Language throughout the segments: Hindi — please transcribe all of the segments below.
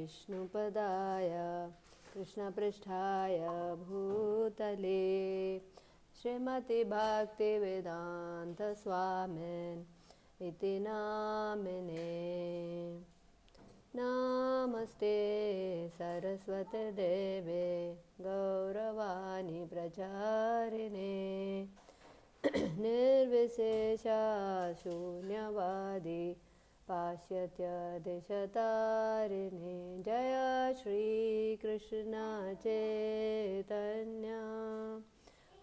विष्णुपदाय कृष्णपृष्ठाय भूतले श्रीमति भक्तिवेदांत स्वामिन् इति नामिने। नमस्ते सरस्वती देवे गौरवाणी प्रचारिणे निर्विशेषा शून्यवादी पाश्चात्यदेशतारिणे। जय श्री कृष्ण चैतन्य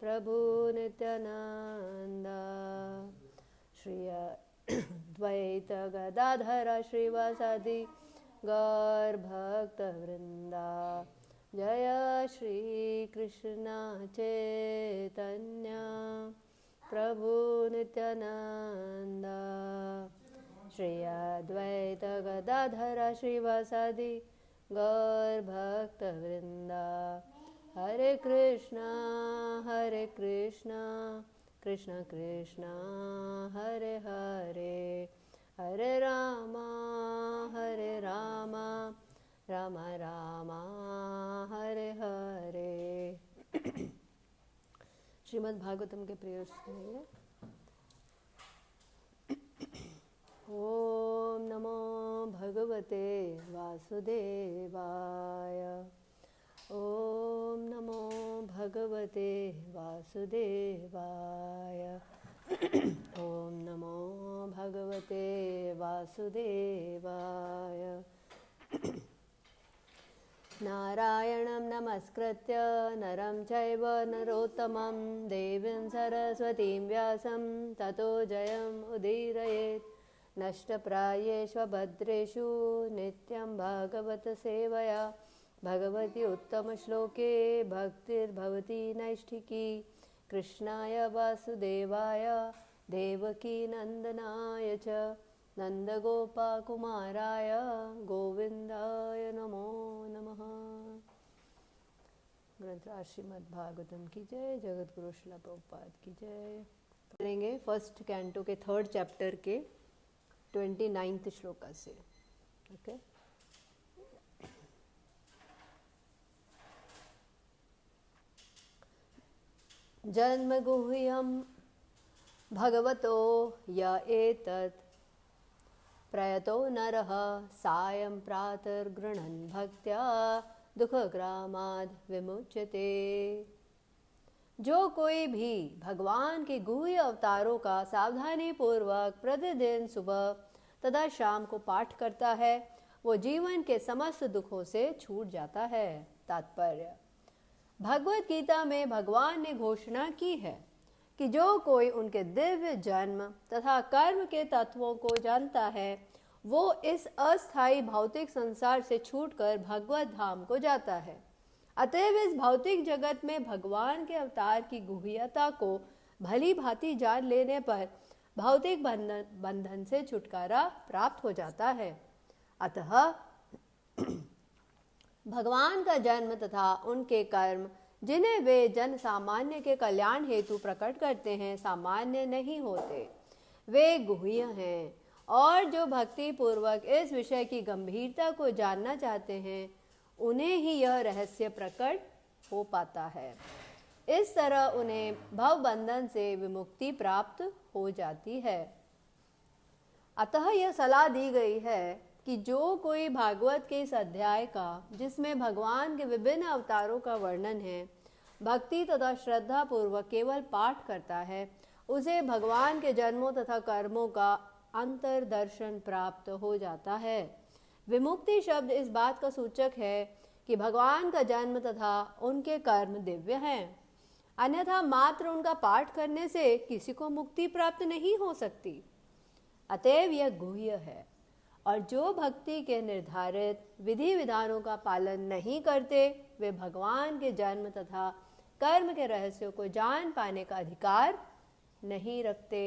प्रभु नित्यानंद श्री द्वैत गदाधर श्रीवासादि गौर भक्तवृंदा। जय श्री कृष्ण चैतन्य प्रभु नित्यानंद श्री अद्वैत गदाधर श्रीवासादि गौर भक्तवृंदा। हरे कृष्णा कृष्ण कृष्ण हरे हरे, हरे रामा राम राम हरे हरे। श्रीमद् भागवतम के प्रिय सुनिए। ओम नमो भगवते वासुदेवाय। ओम नमो भगवते वासुदेवाय। ओम नमो भगवते वासुदेवाय। नारायणं नमस्कृत्य नरं चैव नरोत्तमं देवीं सरस्वतीं व्यासं ततो जयम् उदीरयेत्। नष्टप्रायेषु भद्रेषु नित्यं भागवत सेवया भगवती उत्तमश्लोके भक्तिर्भवती नैष्ठिकी। कृष्णाय वासुदेवाय देवकी नंदनाय च नंदगोपकुमाराय गोविंदाय नमो नमः। ग्रंथराज श्रीमद् भागवतम की जय। जगत गुरु श्रील प्रभुपाद की जय। करेंगे फर्स्ट कैंटो के 3rd चैप्टर के 29th श्लोका से। ओके जन्मगुह्यं भगवतो य एतत् प्रयतो नरः सायं प्रातर्गृह्णन् भक्त्या दुःखग्रामाद् विमुच्यते। जो कोई भी भगवान के गुह्य अवतारों का सावधानी पूर्वक प्रतिदिन सुबह तथा शाम को पाठ करता है वो जीवन के समस्त दुखों से छूट जाता है। तात्पर्य, भगवत गीता में भगवान ने घोषणा की है कि जो कोई उनके दिव्य जन्म तथा कर्म के तत्वों को जानता है वो इस अस्थायी भौतिक संसार से छूटकर भगवत धाम को जाता है। अतएव इस भौतिक जगत में भगवान के अवतार की गुह्यता को भली भांति जान लेने पर भौतिक बंधन से छुटकारा प्राप्त हो जाता है। अतः भगवान का जन्म तथा उनके कर्म जिन्हें वे जन सामान्य के कल्याण हेतु प्रकट करते हैं सामान्य नहीं होते, वे गुह्य हैं। और जो भक्ति पूर्वक इस विषय की गंभीरता को जानना चाहते हैं उन्हें ही यह रहस्य प्रकट हो पाता है। इस तरह उन्हें भवबंधन से विमुक्ति प्राप्त हो जाती है। अतः यह सलाह दी गई है कि जो कोई भागवत के इस अध्याय का जिसमें भगवान के विभिन्न अवतारों का वर्णन है भक्ति तथा श्रद्धा पूर्वक केवल पाठ करता है उसे भगवान के जन्मों तथा कर्मों का अंतर्दर्शन प्राप्त हो जाता है। विमुक्ति शब्द इस बात का सूचक है कि भगवान का जन्म तथा उनके कर्म दिव्य हैं, अन्यथा मात्र उनका पाठ करने से किसी को मुक्ति प्राप्त नहीं हो सकती। अतएव यह गुह्य है और जो भक्ति के निर्धारित विधि विधानों का पालन नहीं करते वे भगवान के जन्म तथा कर्म के रहस्यों को जान पाने का अधिकार नहीं रखते।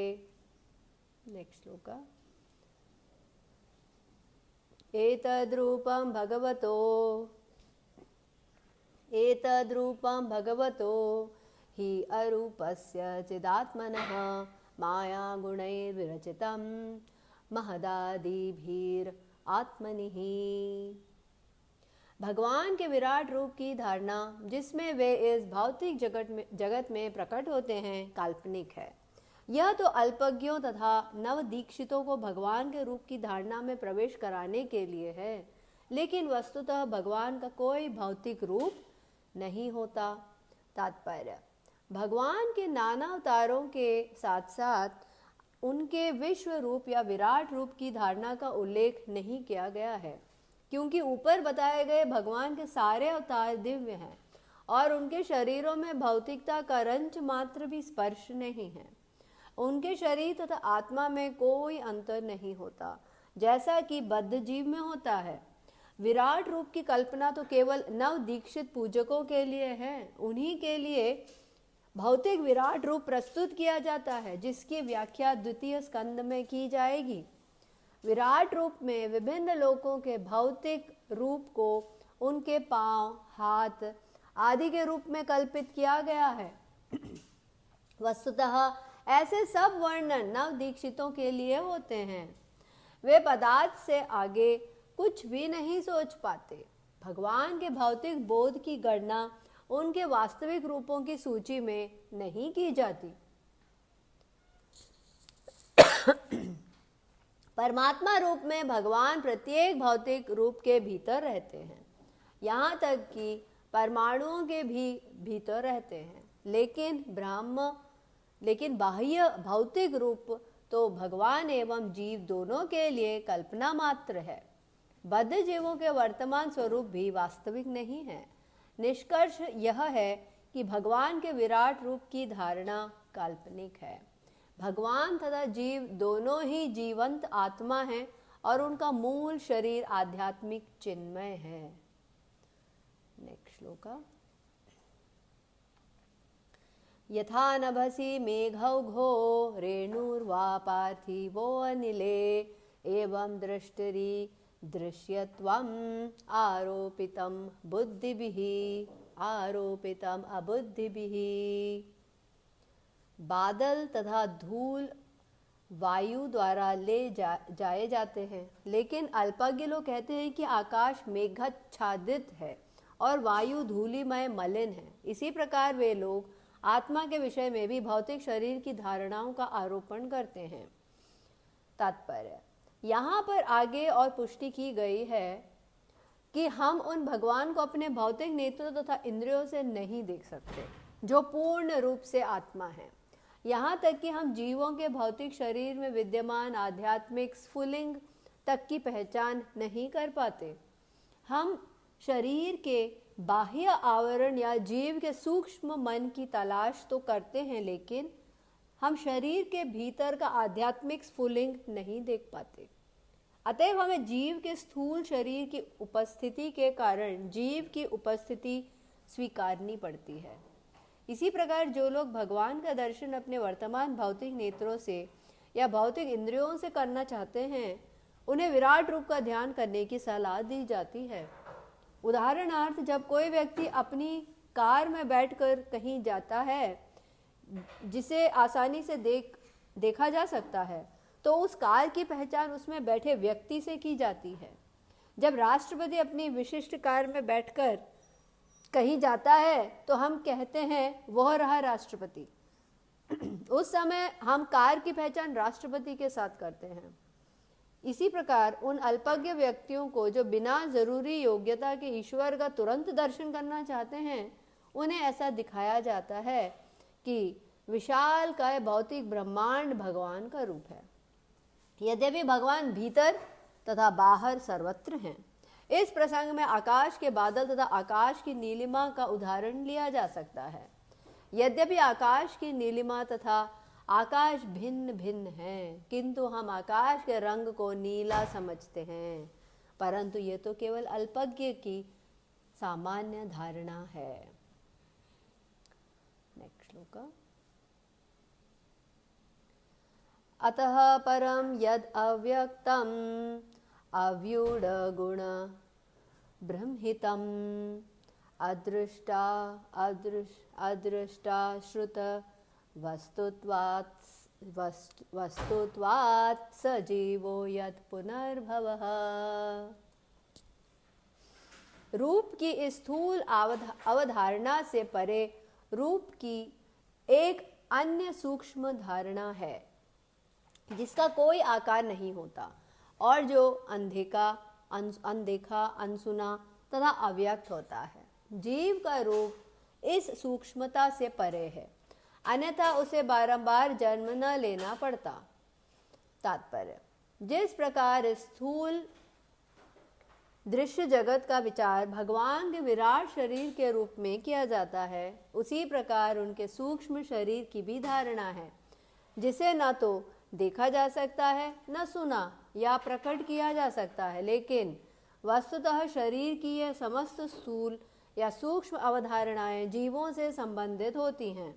नेक्स्ट श्लोक। एतद्रूपं भगवतो हि अरूपस्य चिदात्मनः माया गुणैर्विरचितं महदादिभिरात्मनिः। भगवान के विराट रूप की धारणा जिसमें वे इस भौतिक जगत में प्रकट होते हैं काल्पनिक है। यह तो अल्पज्ञों तथा नवदीक्षितों को भगवान के रूप की धारणा में प्रवेश कराने के लिए है, लेकिन वस्तुतः भगवान का कोई भौतिक रूप नहीं होता। तात्पर्य: भगवान के नाना अवतारों के साथ साथ उनके विश्व रूप या विराट रूप की धारणा का उल्लेख नहीं किया गया है, क्योंकि ऊपर बताए गए भगवान के सारे अवतार दिव्य हैं और उनके शरीरों में भौतिकता का रंच मात्र भी स्पर्श नहीं है। उनके शरीर तथा आत्मा में कोई अंतर नहीं होता, जैसा कि बद्ध जीव में होता है। विराट रूप की कल्पना तो केवल नवदीक्षित पूजकों के लिए है। उन्हीं के लिए भौतिक विराट रूप प्रस्तुत किया जाता है, जिसकी व्याख्या द्वितीय स्कंद में की जाएगी। विराट रूप में विभिन्न लोकों के भौतिक रूप को उनके पांव, हाथ आदि के रूप में कल्पित किया गया है। वस्तुतः ऐसे सब वर्णन नवदीक्षितों के लिए होते हैं। वे पदार्थ से आगे कुछ भी नहीं सोच पाते। भगवान के भौतिक बोध की गणना उनके वास्तविक रूपों की सूची में नहीं की जाती। परमात्मा रूप में भगवान प्रत्येक भौतिक रूप के भीतर रहते हैं, यहाँ तक कि परमाणुओं के भी भीतर रहते हैं, लेकिन बाह्य भौतिक रूप तो भगवान एवं जीव दोनों के लिए कल्पना मात्र है। बद्ध जीवों के वर्तमान स्वरूप भी वास्तविक नहीं है। निष्कर्ष यह है कि भगवान के विराट रूप की धारणा काल्पनिक है। भगवान तथा जीव दोनों ही जीवंत आत्मा हैं और उनका मूल शरीर आध्यात्मिक चिन्मय है। नेक्स्ट श्लोक। यथा नभसि मेघौघो रेणुर्वा पार्थिवो अनिले एवं दृष्टि दृश्यत्वम् आरोपितम् अबुद्धिभिः। बादल तथा धूल वायु द्वारा ले जाए जाते हैं, लेकिन अल्पज्ञ लोग कहते हैं कि आकाश मेघाच्छादित है और वायु धूलिमय मलिन है। इसी प्रकार वे लोग आत्मा के विषय में भी भौतिक शरीर की धारणाओं का आरोपण करते हैं। तात्पर्य: यहाँ पर आगे और पुष्टि की गई है कि हम उन भगवान को अपने भौतिक नेत्रों तथा इंद्रियों से नहीं देख सकते, जो पूर्ण रूप से आत्मा है। यहाँ तक कि हम जीवों के भौतिक शरीर में विद्यमान आध्यात्मिक स्फुलिंग तक की पहचान नहीं कर पाते। हम शरीर के बाह्य आवरण या जीव के सूक्ष्म मन की तलाश तो करते हैं, लेकिन हम शरीर के भीतर का आध्यात्मिक स्फुलिंग नहीं देख पाते। अतएव हमें जीव के स्थूल शरीर की उपस्थिति के कारण जीव की उपस्थिति स्वीकारनी पड़ती है। इसी प्रकार जो लोग भगवान का दर्शन अपने वर्तमान भौतिक नेत्रों से या भौतिक इंद्रियों से करना चाहते हैं, उन्हें विराट रूप का ध्यान करने की सलाह दी जाती है। उदाहरणार्थ, जब कोई व्यक्ति अपनी कार में बैठकर कहीं जाता है जिसे आसानी से देखा जा सकता है, तो उस कार की पहचान उसमें बैठे व्यक्ति से की जाती है। जब राष्ट्रपति अपनी विशिष्ट कार में बैठकर कहीं जाता है तो हम कहते हैं वह रहा राष्ट्रपति। उस समय हम कार की पहचान राष्ट्रपति के साथ करते हैं। इसी प्रकार उन अल्पज्ञ व्यक्तियों को जो बिना जरूरी योग्यता के ईश्वर का तुरंत दर्शन करना चाहते हैं, उन्हें ऐसा दिखाया जाता है कि विशालकाय भौतिक ब्रह्मांड भगवान का रूप है, यद्यपि भगवान भीतर तथा बाहर सर्वत्र हैं। इस प्रसंग में आकाश के बादल तथा आकाश की नीलिमा का उदाहरण लिया जा सकता है। यद्यपि आकाश की नीलिमा तथा आकाश भिन्न भिन्न हैं, किंतु हम आकाश के रंग को नीला समझते हैं, परंतु ये तो केवल अल्पज्ञ की सामान्य धारणा है। नेक्स्ट श्लोक। अतः परम यद अव्यक्तम अव्यूढ़गुण ब्रह्मितम् अदृष्टा श्रुत वस्तुत्वात् सजीवो यत् पुनर्भवः। रूप की इस स्थूल अवधारणा से परे रूप की एक अन्य सूक्ष्म धारणा है जिसका कोई आकार नहीं होता और जो अनदेखा, अनसुना तथा अव्यक्त होता है। जीव का रूप इस सूक्ष्मता से परे है, अन्यथा उसे बारंबार जन्म न लेना पड़ता। तात्पर्य: जिस प्रकार स्थूल दृश्य जगत का विचार भगवान के विराट शरीर के रूप में किया जाता है, उसी प्रकार उनके सूक्ष्म शरीर की भी धारणा है, जिसे न तो देखा जा सकता है, न सुना या प्रकट किया जा सकता है, लेकिन वस्तुतः शरीर की यह समस्त स्थूल या सूक्ष्म अवधारणाएं जीवों से संबंधित होती हैं।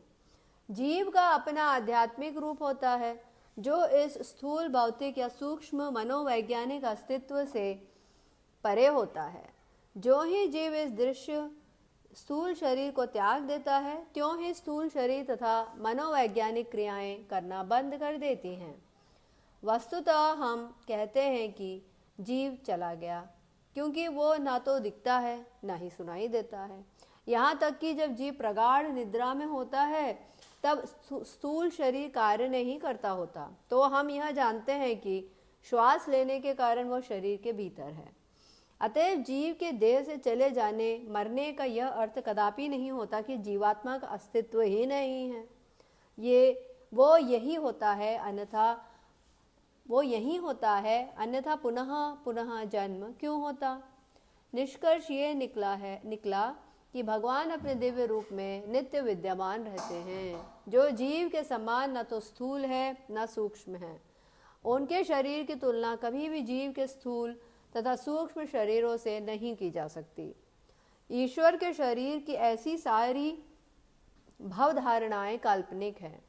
जीव का अपना आध्यात्मिक रूप होता है, जो इस स्थूल भौतिक या सूक्ष्म मनोवैज्ञानिक अस्तित्व से परे होता है। जो ही जीव इस दृश्य स्थूल शरीर को त्याग देता है, त्यों ही स्थूल शरीर तथा मनोवैज्ञानिक क्रियाएं करना बंद कर देती हैं। वस्तुतः हम कहते हैं कि जीव चला गया, क्योंकि वो ना तो दिखता है ना ही सुनाई देता है। यहाँ तक कि जब जीव प्रगाढ़ निद्रा में होता है, तब स्थूल शरीर कार्य नहीं करता होता, तो हम यह जानते हैं कि श्वास लेने के कारण वो शरीर के भीतर है। अतएव जीव के देह से चले जाने मरने का यह अर्थ कदापि नहीं होता कि जीवात्मा का अस्तित्व ही नहीं है। वो यही होता है, अन्यथा पुनः पुनः जन्म क्यों होता। निष्कर्ष ये निकला कि भगवान अपने दिव्य रूप में नित्य विद्यमान रहते हैं, जो जीव के समान न तो स्थूल है न सूक्ष्म है। उनके शरीर की तुलना कभी भी जीव के स्थूल तथा सूक्ष्म शरीरों से नहीं की जा सकती। ईश्वर के शरीर की ऐसी सारी भवधारणाएं काल्पनिक हैं।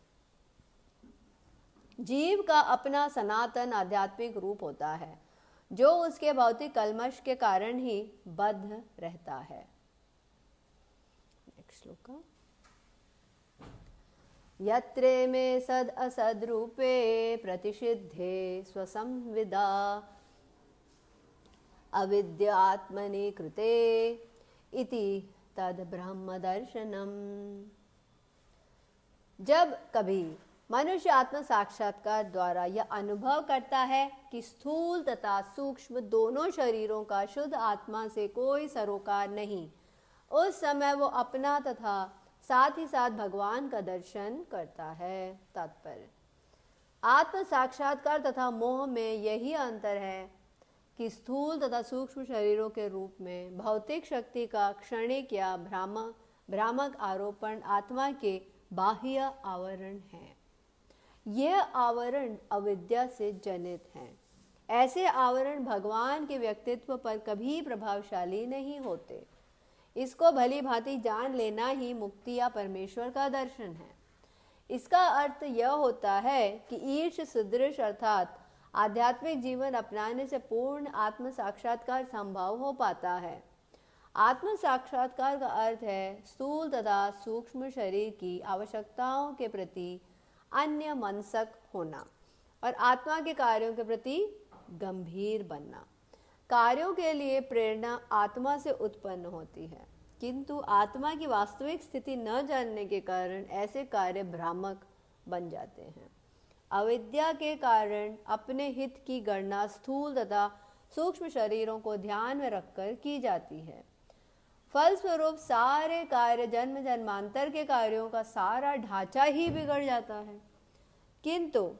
जीव का अपना सनातन आध्यात्मिक रूप होता है, जो उसके भौतिक कल्मश के कारण ही बद्ध रहता है। नेक्स्ट श्लोक। यत्रे में सद असद रूपे प्रतिषिद्धे स्वसंविदा अविद्यात्मनि कृते इति तद ब्रह्म दर्शनम। जब कभी मनुष्य आत्म साक्षात्कार द्वारा यह अनुभव करता है कि स्थूल तथा सूक्ष्म दोनों शरीरों का शुद्ध आत्मा से कोई सरोकार नहीं, उस समय वो अपना तथा साथ ही साथ भगवान का दर्शन करता है। तात्पर्य: आत्म साक्षात्कार तथा मोह में यही अंतर है कि स्थूल तथा सूक्ष्म शरीरों के रूप में भौतिक शक्ति का क्षणिक या भ्रामक आरोपण आत्मा के बाह्य आवरण है। यह आवरण अविद्या से जनित हैं। ऐसे आवरण भगवान के व्यक्तित्व पर कभी प्रभावशाली नहीं होते। इसको भली भांति जान लेना ही मुक्ति या परमेश्वर का दर्शन है। इसका अर्थ यह होता है कि ईर्ष सदृश अर्थात आध्यात्मिक जीवन अपनाने से पूर्ण आत्म साक्षात्कार संभव हो पाता है। आत्म साक्षात्कार का अर्थ है स्थूल तथा सूक्ष्म शरीर की आवश्यकताओं के प्रति अन्य मनसक होना और आत्मा के कार्यों के प्रति गंभीर बनना। कार्यों के लिए प्रेरणा आत्मा से उत्पन्न होती है, किंतु आत्मा की वास्तविक स्थिति न जानने के कारण ऐसे कार्य भ्रामक बन जाते हैं। अविद्या के कारण अपने हित की गणना स्थूल तथा सूक्ष्म शरीरों को ध्यान में रखकर की जाती है। फलस्वरूप सारे कार्य जन्म जन्मांतर के कार्यों का सारा ढांचा ही बिगड़ जाता है। किंतु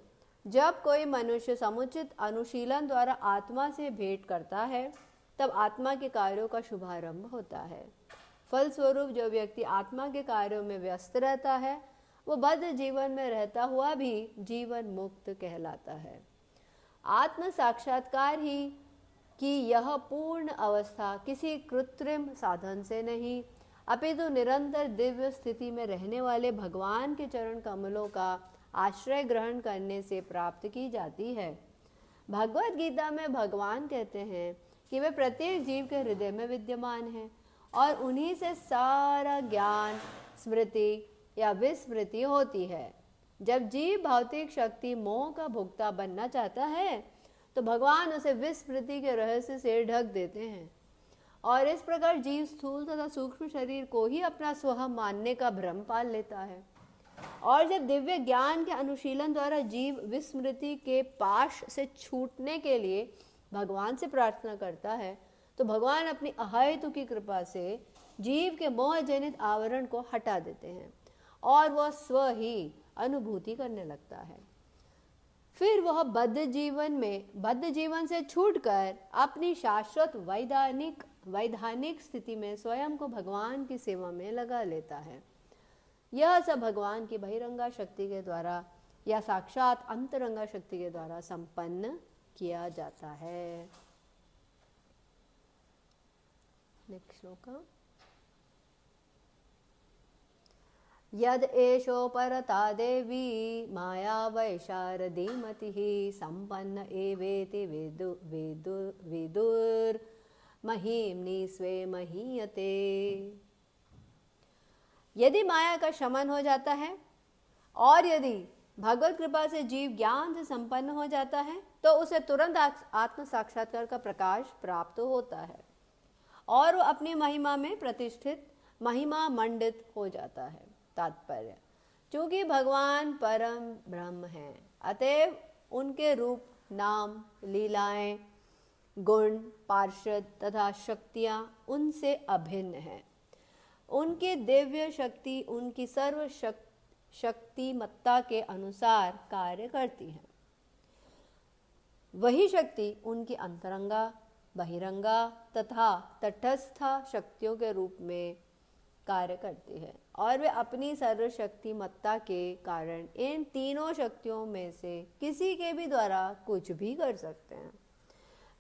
जब कोई मनुष्य समुचित अनुशीलन द्वारा आत्मा से भेंट करता है, तब आत्मा के कार्यों का शुभारंभ होता है। फलस्वरूप जो व्यक्ति आत्मा के कार्यों में व्यस्त रहता है, वो बद्ध जीवन में रहता हुआ भी जीवन मुक्त कहलाता है। आत्म साक्षात्कार ही कि यह पूर्ण अवस्था किसी कृत्रिम साधन से नहीं, अपितु निरंतर दिव्य स्थिति में रहने वाले भगवान के चरण कमलों का आश्रय ग्रहण करने से प्राप्त की जाती है। भगवद गीता में भगवान कहते हैं कि वे प्रत्येक जीव के हृदय में विद्यमान हैं और उन्हीं से सारा ज्ञान, स्मृति या विस्मृति होती है। जब जीव भौतिक शक्ति मोह का भोक्ता बनना चाहता है, तो भगवान उसे विस्मृति के रहस्य से ढक देते हैं। और इस प्रकार जीव स्थूल तथा सूक्ष्म शरीर को ही अपना स्व मानने का भ्रम पाल लेता है। और जब दिव्य ज्ञान के अनुशीलन द्वारा जीव विस्मृति के पाश से छूटने के लिए भगवान से प्रार्थना करता है, तो भगवान अपनी अहेतु की कृपा से जीव के मोह जनित आवरण को हटा देते हैं और वह स्व ही अनुभूति करने लगता है। फिर वह बद्ध जीवन से छूटकर अपनी शाश्वत वैधानिक स्थिति में स्वयं को भगवान की सेवा में लगा लेता है। यह सब भगवान की बहिरंगा शक्ति के द्वारा या साक्षात अंतरंगा शक्ति के द्वारा संपन्न किया जाता है। नेक्स्ट श्लोक। यद एषो परता देवी माया वैशारदीमतिः संपन्न एवेति विदुर् महीम्नि स्वे महीयते। यदि माया का शमन हो जाता है और यदि भगवत कृपा से जीव ज्ञान से संपन्न हो जाता है, तो उसे तुरंत आत्म साक्षात्कार का प्रकाश प्राप्त होता है और वो अपनी महिमा में प्रतिष्ठित महिमा मंडित हो जाता है। तात्पर्य, चूंकि भगवान परम ब्रह्म हैं, अतएव उनके रूप, नाम, लीलाएं, गुण, पार्षद तथा शक्तियां उनसे अभिन्न हैं। उनकी दिव्य शक्ति उनकी सर्व शक्तिमत्ता के अनुसार कार्य करती है। वही शक्ति उनकी अंतरंगा, बहिरंगा तथा तटस्थ शक्तियों के रूप में कार्य करती है और वे अपनी सर्वशक्तिमत्ता के कारण इन तीनों शक्तियों में से किसी के भी द्वारा कुछ भी कर सकते हैं।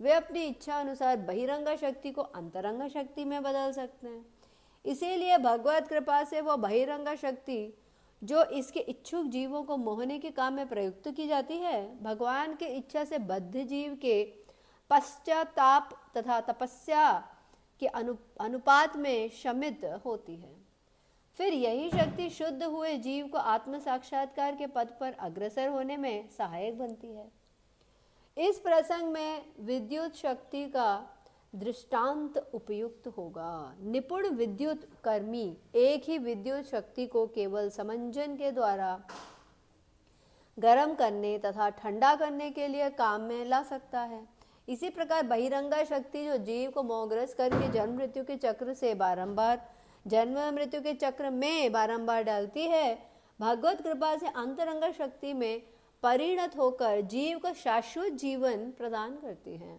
वे अपनी इच्छा अनुसार बहिरंगा शक्ति को अंतरंगा शक्ति में बदल सकते हैं। इसीलिए भगवत कृपा से वो बहिरंगा शक्ति जो इसके इच्छुक जीवों को मोहने के काम में प्रयुक्त की जाती है, भगवान के इच्छा से बद्ध जीव के पश्चाताप तथा तपस्या के अनुपात में शमित होती है। फिर यही शक्ति शुद्ध हुए जीव को आत्म साक्षात्कार के पद पर अग्रसर होने में सहायक बनती है। इस प्रसंग में विद्युत शक्ति का दृष्टांत उपयुक्त होगा। निपुण विद्युत कर्मी एक ही विद्युत शक्ति को केवल समंजन के द्वारा गर्म करने तथा ठंडा करने के लिए काम में ला सकता है। इसी प्रकार बहिरंगा शक्ति जो जीव को मोहग्रस्त करके जन्म मृत्यु के चक्र से जन्म मृत्यु के चक्र में बारंबार डालती है, भगवत कृपा से अंतरंगा शक्ति में परिणत होकर जीव को शाश्वत जीवन प्रदान करती है।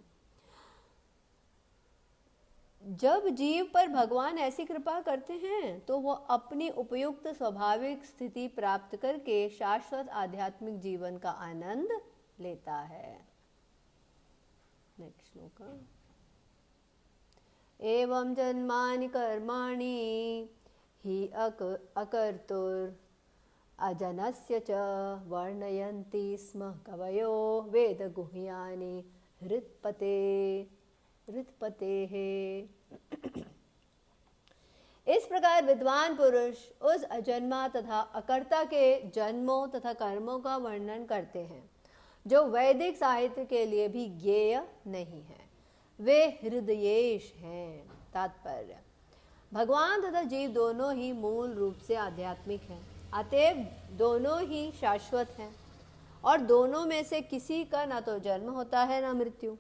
जब जीव पर भगवान ऐसी कृपा करते हैं तो वो अपनी उपयुक्त स्वाभाविक स्थिति प्राप्त करके शाश्वत आध्यात्मिक जीवन का आनंद लेता है। नेक्स्ट श्लोक। एवं जन्मानि कर्माणि हि अकर्तुर् अजनस्य च वर्णयन्ति स्म कवयो वेदगुह्यानि हृत्पतेः। इस प्रकार विद्वान पुरुष उस अजन्मा तथा अकर्ता के जन्मों तथा कर्मों का वर्णन करते हैं जो वैदिक साहित्य के लिए भी ज्ञेय नहीं है। वे हृदयेश हैं। तात्पर्य, भगवान तथा जीव दोनों ही मूल रूप से आध्यात्मिक हैं, अतएव दोनों ही शाश्वत हैं और दोनों में से किसी का ना तो जन्म होता है ना मृत्यु।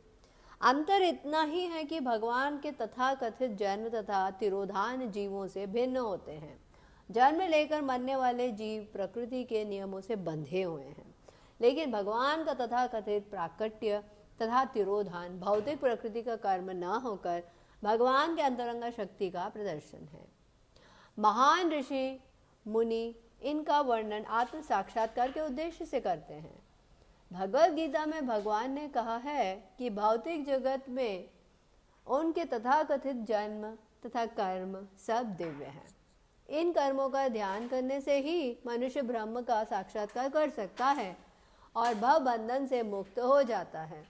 अंतर इतना ही है कि भगवान के तथाकथित जन्म तथा तिरोधान जीवों से भिन्न होते हैं। जन्म लेकर मरने वाले जीव प्रकृति के नियमों से बंधे हुए हैं, लेकिन भगवान का तथाकथित प्राकट्य तथा तिरोधान भौतिक प्रकृति का कर्म न होकर भगवान के अंतरंगा शक्ति का प्रदर्शन है। महान ऋषि मुनि इनका वर्णन आत्म साक्षात्कार के उद्देश्य से करते हैं। भगवद गीता में भगवान ने कहा है कि भौतिक जगत में उनके तथाकथित जन्म तथा कर्म सब दिव्य हैं। इन कर्मों का ध्यान करने से ही मनुष्य ब्रह्म का साक्षात्कार कर सकता है और भव बंधन से मुक्त हो जाता है।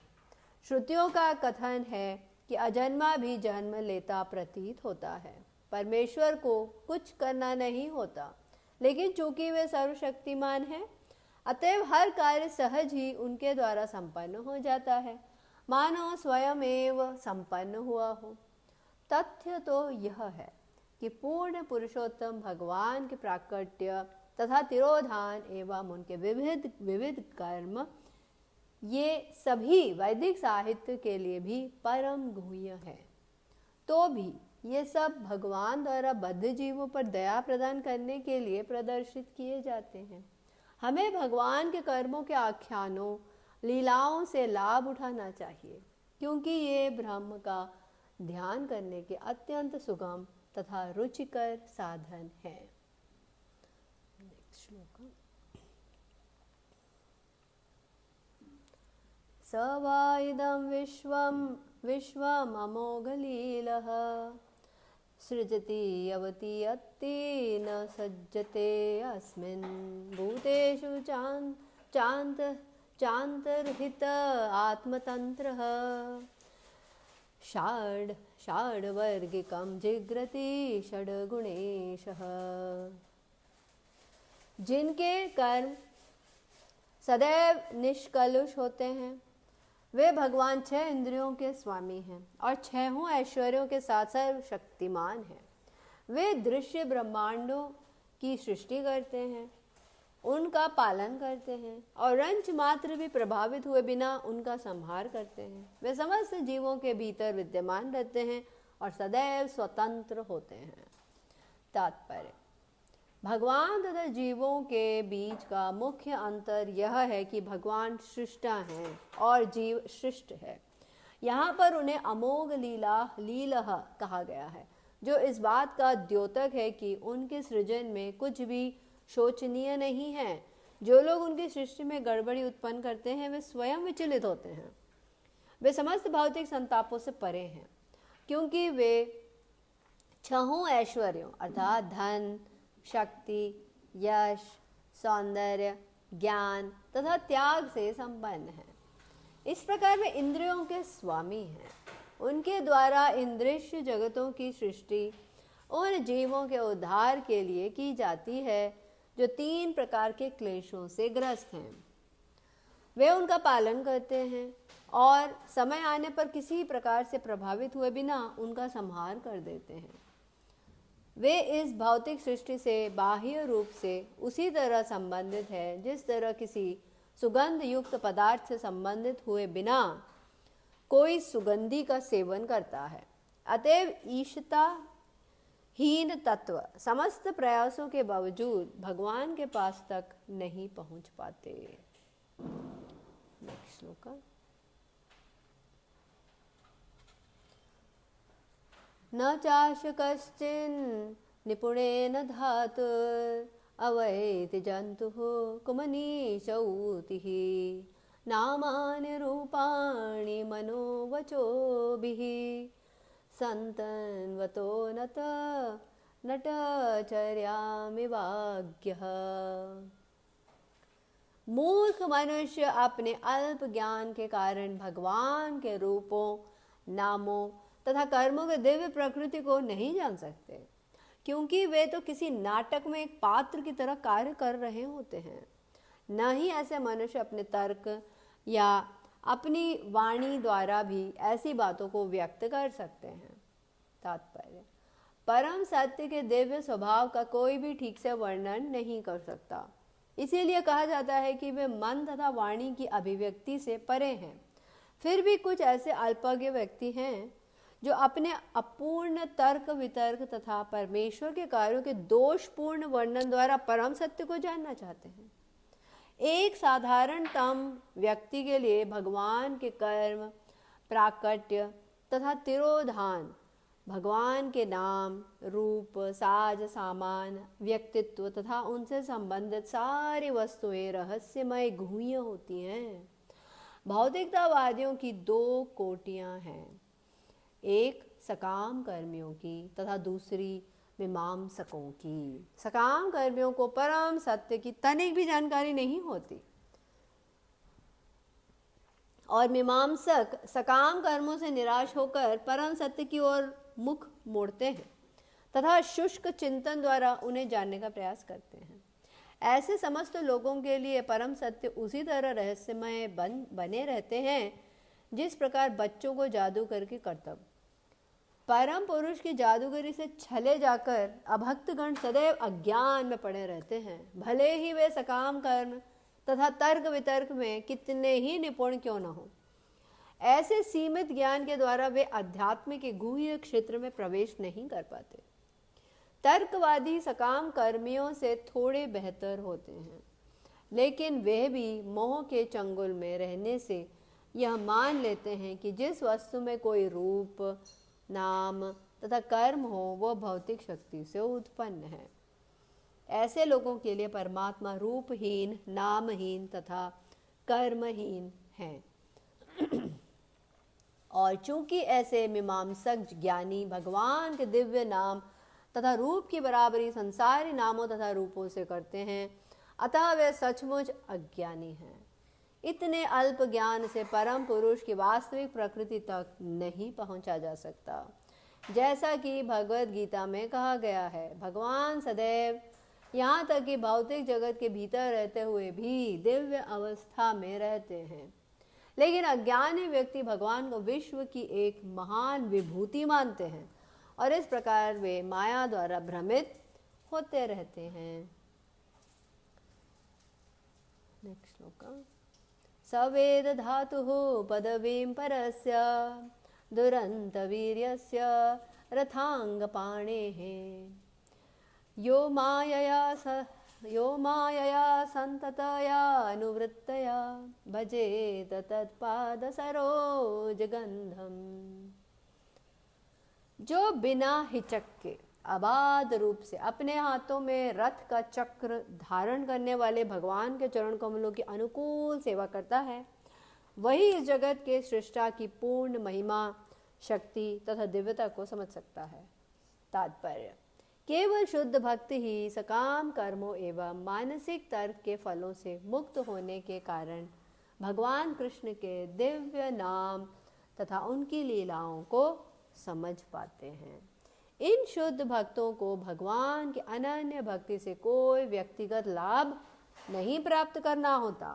श्रुतियों का कथन है कि अजन्मा भी जन्म लेता प्रतीत होता है। परमेश्वर को कुछ करना नहीं होता, लेकिन चूंकि वे सर्वशक्तिमान हैं, अतएव हर कार्य सहज ही उनके द्वारा संपन्न हो जाता है, मानो स्वयं एव संपन्न हुआ हो। तथ्य तो यह है कि पूर्ण पुरुषोत्तम भगवान के प्राकट्य तथा तिरोधान एवं उनके विविध विविध कर्म, ये सभी वैदिक साहित्य के लिए भी परम गुह्य है। तो भी ये सब भगवान द्वारा बद्ध जीवों पर दया प्रदान करने के लिए प्रदर्शित किए जाते हैं। हमें भगवान के कर्मों के आख्यानों, लीलाओं से लाभ उठाना चाहिए, क्योंकि ये ब्रह्म का ध्यान करने के अत्यंत सुगम तथा रुचिकर साधन है। श्लोक। स वा इदं विश्वम् अमोघलीलः सृजति यवति अत्ति न सज्जते अस्मिन् भूतेषु चान्तर्हित आत्मतन्त्रः षड्वर्गिकं जिग्रति षड्गुणेशः। जिनके कर्म सदैव निष्कलुष होते हैं, वे भगवान 6 इंद्रियों के स्वामी हैं और 6 ऐश्वर्यों के साथ सर्वशक्तिमान हैं। वे दृश्य ब्रह्मांडों की सृष्टि करते हैं, उनका पालन करते हैं और रंच मात्र भी प्रभावित हुए बिना उनका संहार करते हैं। वे समस्त जीवों के भीतर विद्यमान रहते हैं और सदैव स्वतंत्र होते हैं। तात्पर्य: भगवान तथा जीवों के बीच का मुख्य अंतर यह है कि भगवान सृष्टा हैं और जीव सृष्ट है। यहाँ पर उन्हें अमोघ लीलः कहा गया है, जो इस बात का द्योतक है कि उनके सृजन में कुछ भी शोचनीय नहीं है। जो लोग उनकी सृष्टि में गड़बड़ी उत्पन्न करते हैं, वे स्वयं विचलित होते हैं। वे समस्त भौतिक संतापों से परे हैं, क्योंकि वे 6 ऐश्वर्यों अर्थात धन, शक्ति, यश, सौंदर्य, ज्ञान तथा त्याग से संपन्न है। इस प्रकार वे इंद्रियों के स्वामी हैं। उनके द्वारा इन दृश्य जगतों की सृष्टि उन जीवों के उद्धार के लिए की जाती है जो 3 प्रकार के क्लेशों से ग्रस्त हैं। वे उनका पालन करते हैं और समय आने पर किसी प्रकार से प्रभावित हुए बिना उनका संहार कर देते हैं। वे इस भौतिक सृष्टि से बाह्य रूप से उसी तरह संबंधित है जिस तरह किसी सुगंध युक्त पदार्थ से संबंधित हुए बिना कोई सुगंधी का सेवन करता है। अतएव ईशता हीन तत्व समस्त प्रयासों के बावजूद भगवान के पास तक नहीं पहुंच पाते। नेक्स्ट श्लोक। न चाश कश्चिन् निपुणेन धातुर् अवैति जन्तुः कुमनीशौतिः नामानि रूपाणि मनोवचोभिः सन्तन्वतो नटचर्यामिवाज्ञः। मूर्ख मनुष्य अपने अल्प ज्ञान के कारण भगवान के रूपों, नामों तथा कर्मों के दिव्य प्रकृति को नहीं जान सकते, क्योंकि वे तो किसी नाटक में एक पात्र की तरह कार्य कर रहे होते हैं। न ही ऐसे मनुष्य अपने तर्क या अपनी वाणी द्वारा भी ऐसी बातों को व्यक्त कर सकते हैं। तात्पर्य: परम सत्य के दिव्य स्वभाव का कोई भी ठीक से वर्णन नहीं कर सकता। इसीलिए कहा जाता है कि वे मन तथा वाणी की अभिव्यक्ति से परे हैं। फिर भी कुछ ऐसे अल्पज्ञ व्यक्ति हैं जो अपने अपूर्ण तर्क वितर्क तथा परमेश्वर के कार्यों के दोषपूर्ण वर्णन द्वारा परम सत्य को जानना चाहते हैं। एक साधारणतम व्यक्ति के लिए भगवान के कर्म, प्राकट्य तथा तिरोधान, भगवान के नाम, रूप, साज सामान, व्यक्तित्व तथा उनसे संबंधित सारी वस्तुएं रहस्यमय गुह्य होती हैं। भौतिकतावादियों की 2 कोटियां हैं, एक सकाम कर्मियों की तथा दूसरी मीमांसकों की। सकाम कर्मियों को परम सत्य की तनिक भी जानकारी नहीं होती और मीमांसक सकाम कर्मों से निराश होकर परम सत्य की ओर मुख मोड़ते हैं तथा शुष्क चिंतन द्वारा उन्हें जानने का प्रयास करते हैं। ऐसे समस्त लोगों के लिए परम सत्य उसी तरह रहस्यमय बने रहते हैं जिस प्रकार बच्चों को जादू करके करतब परम पुरुष की जादूगरी से छले जाकर अभक्तगण सदैव अज्ञान में पड़े रहते हैं, भले ही वे सकाम कर्म तथा तर्क वितर्क में कितने ही निपुण क्यों न हो। ऐसे सीमित ज्ञान के द्वारा वे अध्यात्म के गूढ़ क्षेत्र में प्रवेश नहीं कर पाते। तर्कवादी सकाम कर्मियों से थोड़े बेहतर होते हैं, लेकिन वे भी मोह के चंगुल में रहने से यह मान लेते हैं कि जिस वस्तु में कोई रूप, नाम तथा कर्म हो वह भौतिक शक्ति से उत्पन्न है। ऐसे लोगों के लिए परमात्मा रूपहीन, नामहीन तथा कर्महीन है। और चूंकि ऐसे मीमांसक ज्ञानी भगवान के दिव्य नाम तथा रूप की बराबरी संसारी नामों तथा रूपों से करते हैं, अतः वे सचमुच अज्ञानी हैं। इतने अल्प ज्ञान से परम पुरुष की वास्तविक प्रकृति तक नहीं पहुंचा जा सकता। जैसा कि भगवद गीता में कहा गया है, भगवान सदैव यहाँ तक कि भौतिक जगत के भीतर रहते हुए भी दिव्य अवस्था में रहते हैं। लेकिन अज्ञानी व्यक्ति भगवान को विश्व की एक महान विभूति मानते हैं और इस प्रकार वे माया द्वारा भ्रमित होते रहते हैं। नेक्स्ट श्लोक। सवेद धातुः पदवीं परस्य दुरंत वीर्यस्य रथांगपाणेः यो मायया संततया अनुवृत्तया भजेत तत्पाद सरोजगंधम। जो बिना हिचक के अबाध रूप से अपने हाथों में रथ का चक्र धारण करने वाले भगवान के चरण कमलों की अनुकूल सेवा करता है, वही इस जगत के सृष्टा की पूर्ण महिमा, शक्ति तथा दिव्यता को समझ सकता है। तात्पर्य: केवल शुद्ध भक्ति ही सकाम कर्मों एवं मानसिक तर्क के फलों से मुक्त होने के कारण भगवान कृष्ण के दिव्य नाम तथा उनकी लीलाओं को समझ पाते हैं। इन शुद्ध भक्तों को भगवान की अनन्य भक्ति से कोई व्यक्तिगत लाभ नहीं प्राप्त करना होता।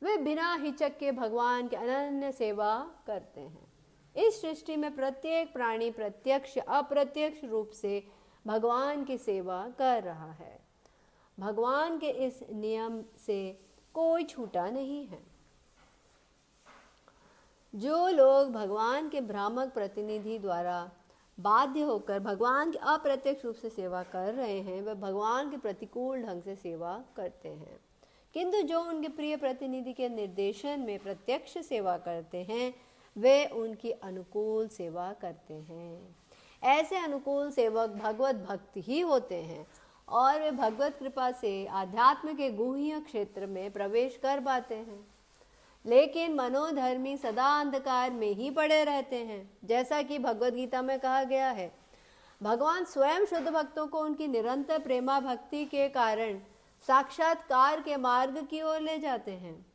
वे बिना हिचक के भगवान की अनन्य सेवा करते हैं। इस सृष्टि में प्रत्येक प्राणी प्रत्यक्ष अप्रत्यक्ष रूप से भगवान की सेवा कर रहा है। भगवान के इस नियम से कोई छूटा नहीं है। जो लोग भगवान के भ्रामक प्रतिनिधि द्वारा बाध्य होकर भगवान की अप्रत्यक्ष रूप से सेवा कर रहे हैं, वे भगवान के प्रतिकूल ढंग से सेवा करते हैं। किंतु जो उनके प्रिय प्रतिनिधि के निर्देशन में प्रत्यक्ष सेवा करते हैं, वे उनकी अनुकूल सेवा करते हैं। ऐसे अनुकूल सेवक भगवत भक्त ही होते हैं और वे भगवत कृपा से आध्यात्म के गुह्य क्षेत्र में प्रवेश कर पाते हैं। लेकिन मनोधर्मी सदा अंधकार में ही पड़े रहते हैं। जैसा कि भगवद गीता में कहा गया है, भगवान स्वयं शुद्ध भक्तों को उनकी निरंतर प्रेमा भक्ति के कारण साक्षात्कार के मार्ग की ओर ले जाते हैं।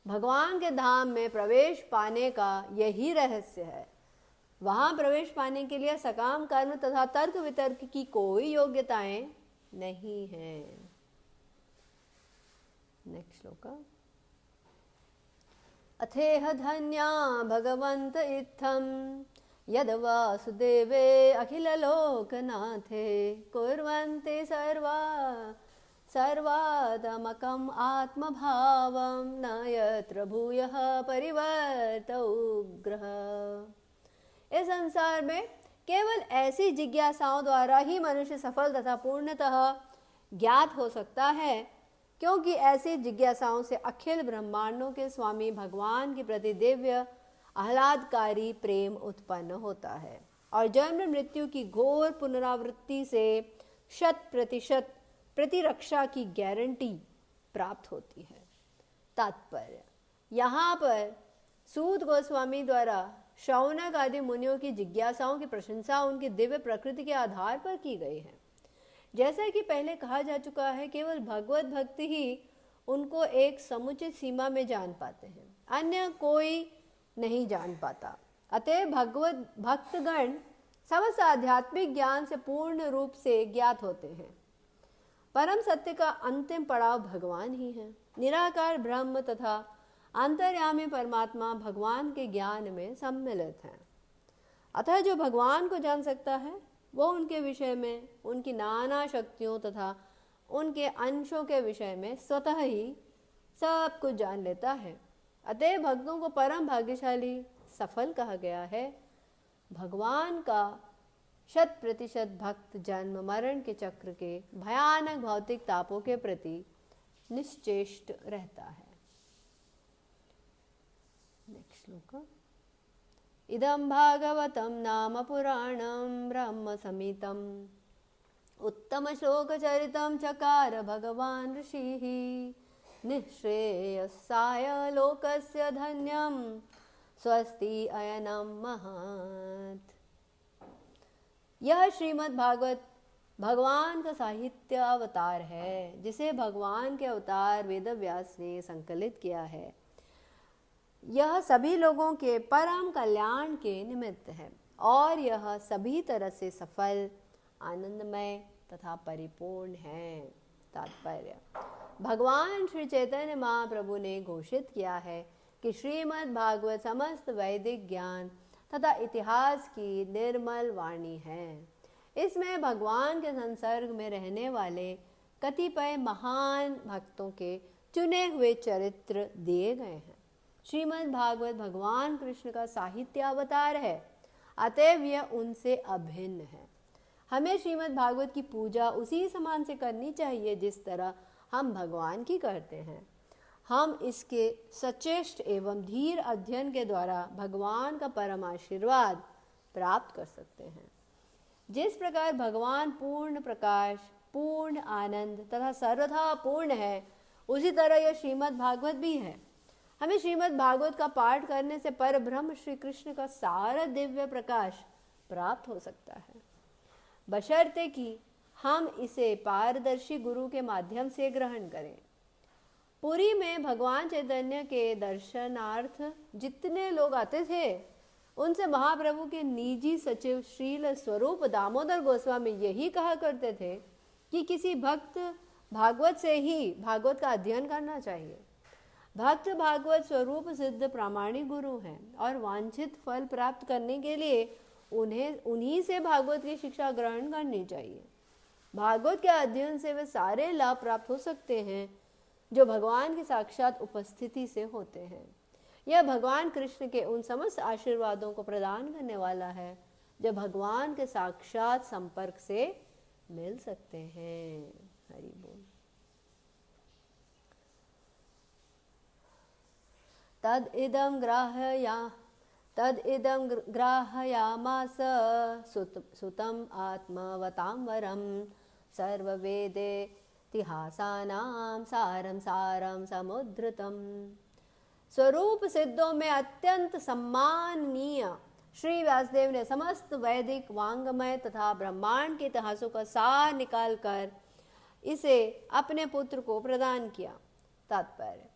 भगवान के धाम में प्रवेश पाने का यही रहस्य है। वहां प्रवेश पाने के लिए सकाम कर्म तथा तर्क वितर्क की कोई योग्यताएं नहीं है। नेक्स्ट श्लोक। अथेह धन्या भगवंत इत्थम यद वासुदेवे अखिल लोकनाथे कुर्वन्ते सर्वादमकम आत्मभावम न यत्र भूयः परिवर्त उग्रः। इस संसार में केवल ऐसी जिज्ञासाओं द्वारा ही मनुष्य सफल तथा पूर्णतः ज्ञात हो सकता है, क्योंकि ऐसी जिज्ञासाओं से अखिल ब्रह्मांडों के स्वामी भगवान के प्रति दिव्य आह्लादकारी प्रेम उत्पन्न होता है और जन्म मृत्यु की घोर पुनरावृत्ति से 100% प्रतिरक्षा की गारंटी प्राप्त होती है। तात्पर्य: यहाँ पर सूत गोस्वामी द्वारा शौनक आदि मुनियों की जिज्ञासाओं की प्रशंसा उनकी दिव्य प्रकृति के आधार पर की गई है। जैसा कि पहले कहा जा चुका है, केवल भगवत भक्ति ही उनको एक समुचित सीमा में जान पाते हैं, अन्य कोई नहीं जान पाता। अतः भगवत भक्तगण समस्त आध्यात्मिक ज्ञान से पूर्ण रूप से ज्ञात होते हैं। परम सत्य का अंतिम पड़ाव भगवान ही है। निराकार ब्रह्म तथा अंतर्यामी परमात्मा भगवान के ज्ञान में सम्मिलित हैं। अतः जो भगवान को जान सकता है वो उनके विषय में, उनकी नाना शक्तियों तथा उनके अंशों के विषय में स्वतः ही सब कुछ जान लेता है। अतः भक्तों को परम भाग्यशाली सफल कहा गया है। भगवान का 100% भक्त जन्म मरण के चक्र के भयानक भौतिक तापों के प्रति निश्चेष्ट रहता है। नेक्स्ट श्लोक। इदं भागवतं नाम पुराणं ब्रह्म संहितम् उत्तम श्लोक चरितं चकार भगवान् ऋषिः निःश्रेयसाय लोकस्य धन्यं स्वस्ति अयनं महत्। यह श्रीमद् भागवत भगवान का साहित्य अवतार है जिसे भगवान के अवतार वेदव्यास ने संकलित किया है। यह सभी लोगों के परम कल्याण के निमित्त है और यह सभी तरह से सफल, आनंदमय तथा परिपूर्ण है। तात्पर्य। भगवान श्री चैतन्य महाप्रभु ने घोषित किया है कि श्रीमद् भागवत समस्त वैदिक ज्ञान तथा इतिहास की निर्मल वाणी है। इसमें भगवान के संसर्ग में रहने वाले कतिपय महान भक्तों के चुने हुए चरित्र दिए गए हैं। श्रीमद् भागवत भगवान कृष्ण का साहित्य अवतार है, अतएव यह उनसे अभिन्न है। हमें श्रीमद् भागवत की पूजा उसी समान से करनी चाहिए जिस तरह हम भगवान की करते हैं। हम इसके सचेष्ट एवं धीर अध्ययन के द्वारा भगवान का परम आशीर्वाद प्राप्त कर सकते हैं। जिस प्रकार भगवान पूर्ण प्रकाश, पूर्ण आनंद तथा सर्वथा पूर्ण है, उसी तरह यह श्रीमद् भागवत भी है। हमें श्रीमद् भागवत का पाठ करने से पर ब्रह्म श्री कृष्ण का सारा दिव्य प्रकाश प्राप्त हो सकता है, बशर्ते कि हम इसे पारदर्शी गुरु के माध्यम से ग्रहण करें। पुरी में भगवान चैतन्य के दर्शनार्थ जितने लोग आते थे, उनसे महाप्रभु के निजी सचिव श्रील स्वरूप दामोदर गोस्वामी यही कहा करते थे कि किसी भक्त भागवत से ही भागवत का अध्ययन करना चाहिए। भक्त भागवत स्वरूप सिद्ध प्रामाणिक गुरु हैं और वांछित फल प्राप्त करने के लिए उन्हीं से भागवत की शिक्षा ग्रहण करनी चाहिए। भागवत के अध्ययन से वे सारे लाभ प्राप्त हो सकते हैं जो भगवान की साक्षात उपस्थिति से होते हैं। यह भगवान कृष्ण के उन समस्त आशीर्वादों को प्रदान करने वाला है जो भगवान के साक्षात संपर्क से मिल सकते हैं। हरि बोल। तद इदं ग्राहयामास सुतम आत्मवतां वरम सर्ववेदेतिहासानां सारं समुद्धृतम्। स्वरूप सिद्धों में अत्यंत सम्माननीय श्री व्यासदेव ने समस्त वैदिक वांग्मय तथा ब्रह्मांड के इतिहासों का सार निकालकर इसे अपने पुत्र को प्रदान किया। तात्पर्य।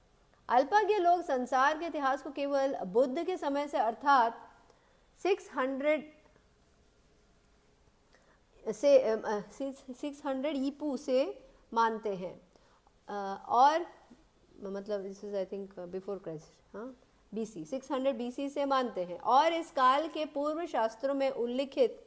अल्पज्ञ लोग संसार के इतिहास को केवल बुद्ध के समय से अर्थात 600 ईपू से मानते हैं और मतलब this is I think before Christ, BC 600 BC से मानते हैं और इस काल के पूर्व शास्त्रों में उल्लिखित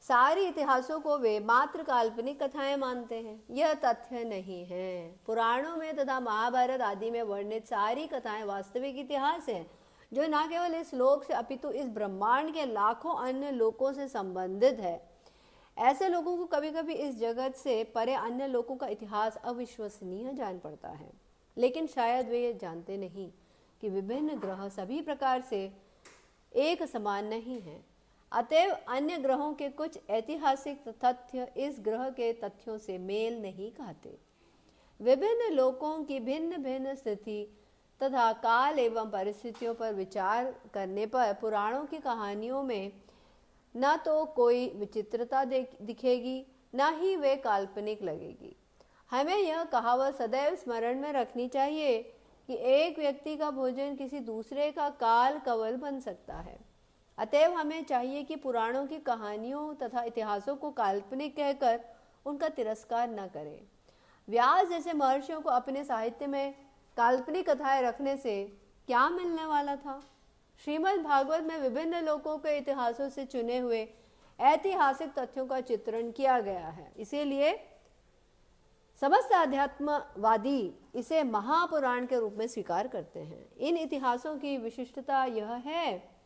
सारी इतिहासों को वे मात्र काल्पनिक कथाएं मानते हैं। यह तथ्य नहीं है। पुराणों में तथा महाभारत आदि में वर्णित सारी कथाएं वास्तविक इतिहास हैं जो न केवल इस लोक से अपितु इस ब्रह्मांड के लाखों अन्य लोकों से संबंधित है। ऐसे लोगों को कभी कभी इस जगत से परे अन्य लोकों का इतिहास अविश्वसनीय जान पड़ता है, लेकिन शायद वे ये जानते नहीं कि विभिन्न ग्रह सभी प्रकार से एक समान नहीं हैं। अतएव अन्य ग्रहों के कुछ ऐतिहासिक तथ्य इस ग्रह के तथ्यों से मेल नहीं खाते। विभिन्न लोकों की भिन्न भिन्न स्थिति तथा काल एवं परिस्थितियों पर विचार करने पर पुराणों की कहानियों में न तो कोई विचित्रता दिखेगी, न ही वे काल्पनिक लगेगी। हमें यह कहावत सदैव स्मरण में रखनी चाहिए कि एक व्यक्ति का भोजन किसी दूसरे का काल कवल बन सकता है। अतएव हमें चाहिए कि पुराणों की कहानियों तथा इतिहासों को काल्पनिक कहकर उनका तिरस्कार न करें। व्यास जैसे महर्षियों को अपने साहित्य में काल्पनिक कथाएं रखने से क्या मिलने वाला था? श्रीमद् भागवत में विभिन्न लोकों के इतिहासों से चुने हुए ऐतिहासिक तथ्यों का चित्रण किया गया है। इसीलिए समस्त अध्यात्मवादी इसे महापुराण के रूप में स्वीकार करते हैं। इन इतिहासों की विशिष्टता यह है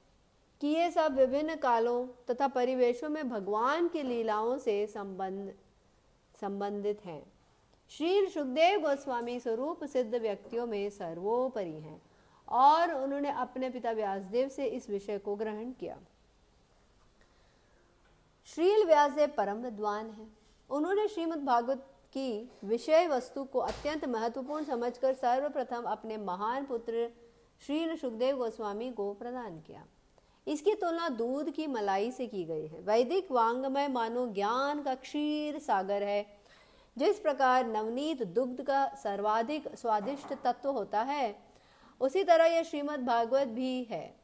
कि ये सब विभिन्न कालों तथा परिवेशों में भगवान की लीलाओं से संबंधित हैं। श्री सुखदेव गोस्वामी स्वरूप सिद्ध व्यक्तियों में सर्वोपरि हैं और उन्होंने अपने पिता व्यासदेव से इस विषय को ग्रहण किया। श्रील व्यासदेव परम विद्वान हैं। उन्होंने श्रीमद् भागवत की विषय वस्तु को अत्यंत महत्वपूर्ण समझकर सर्वप्रथम अपने महान पुत्र श्री सुखदेव गोस्वामी को प्रदान किया। इसकी तुलना दूध की मलाई से की गई है। वैदिक वांग्मय मानो ज्ञान का क्षीर सागर है। जिस प्रकार नवनीत दुग्ध का सर्वाधिक स्वादिष्ट तत्व होता है, उसी तरह यह श्रीमद् भागवत भी है,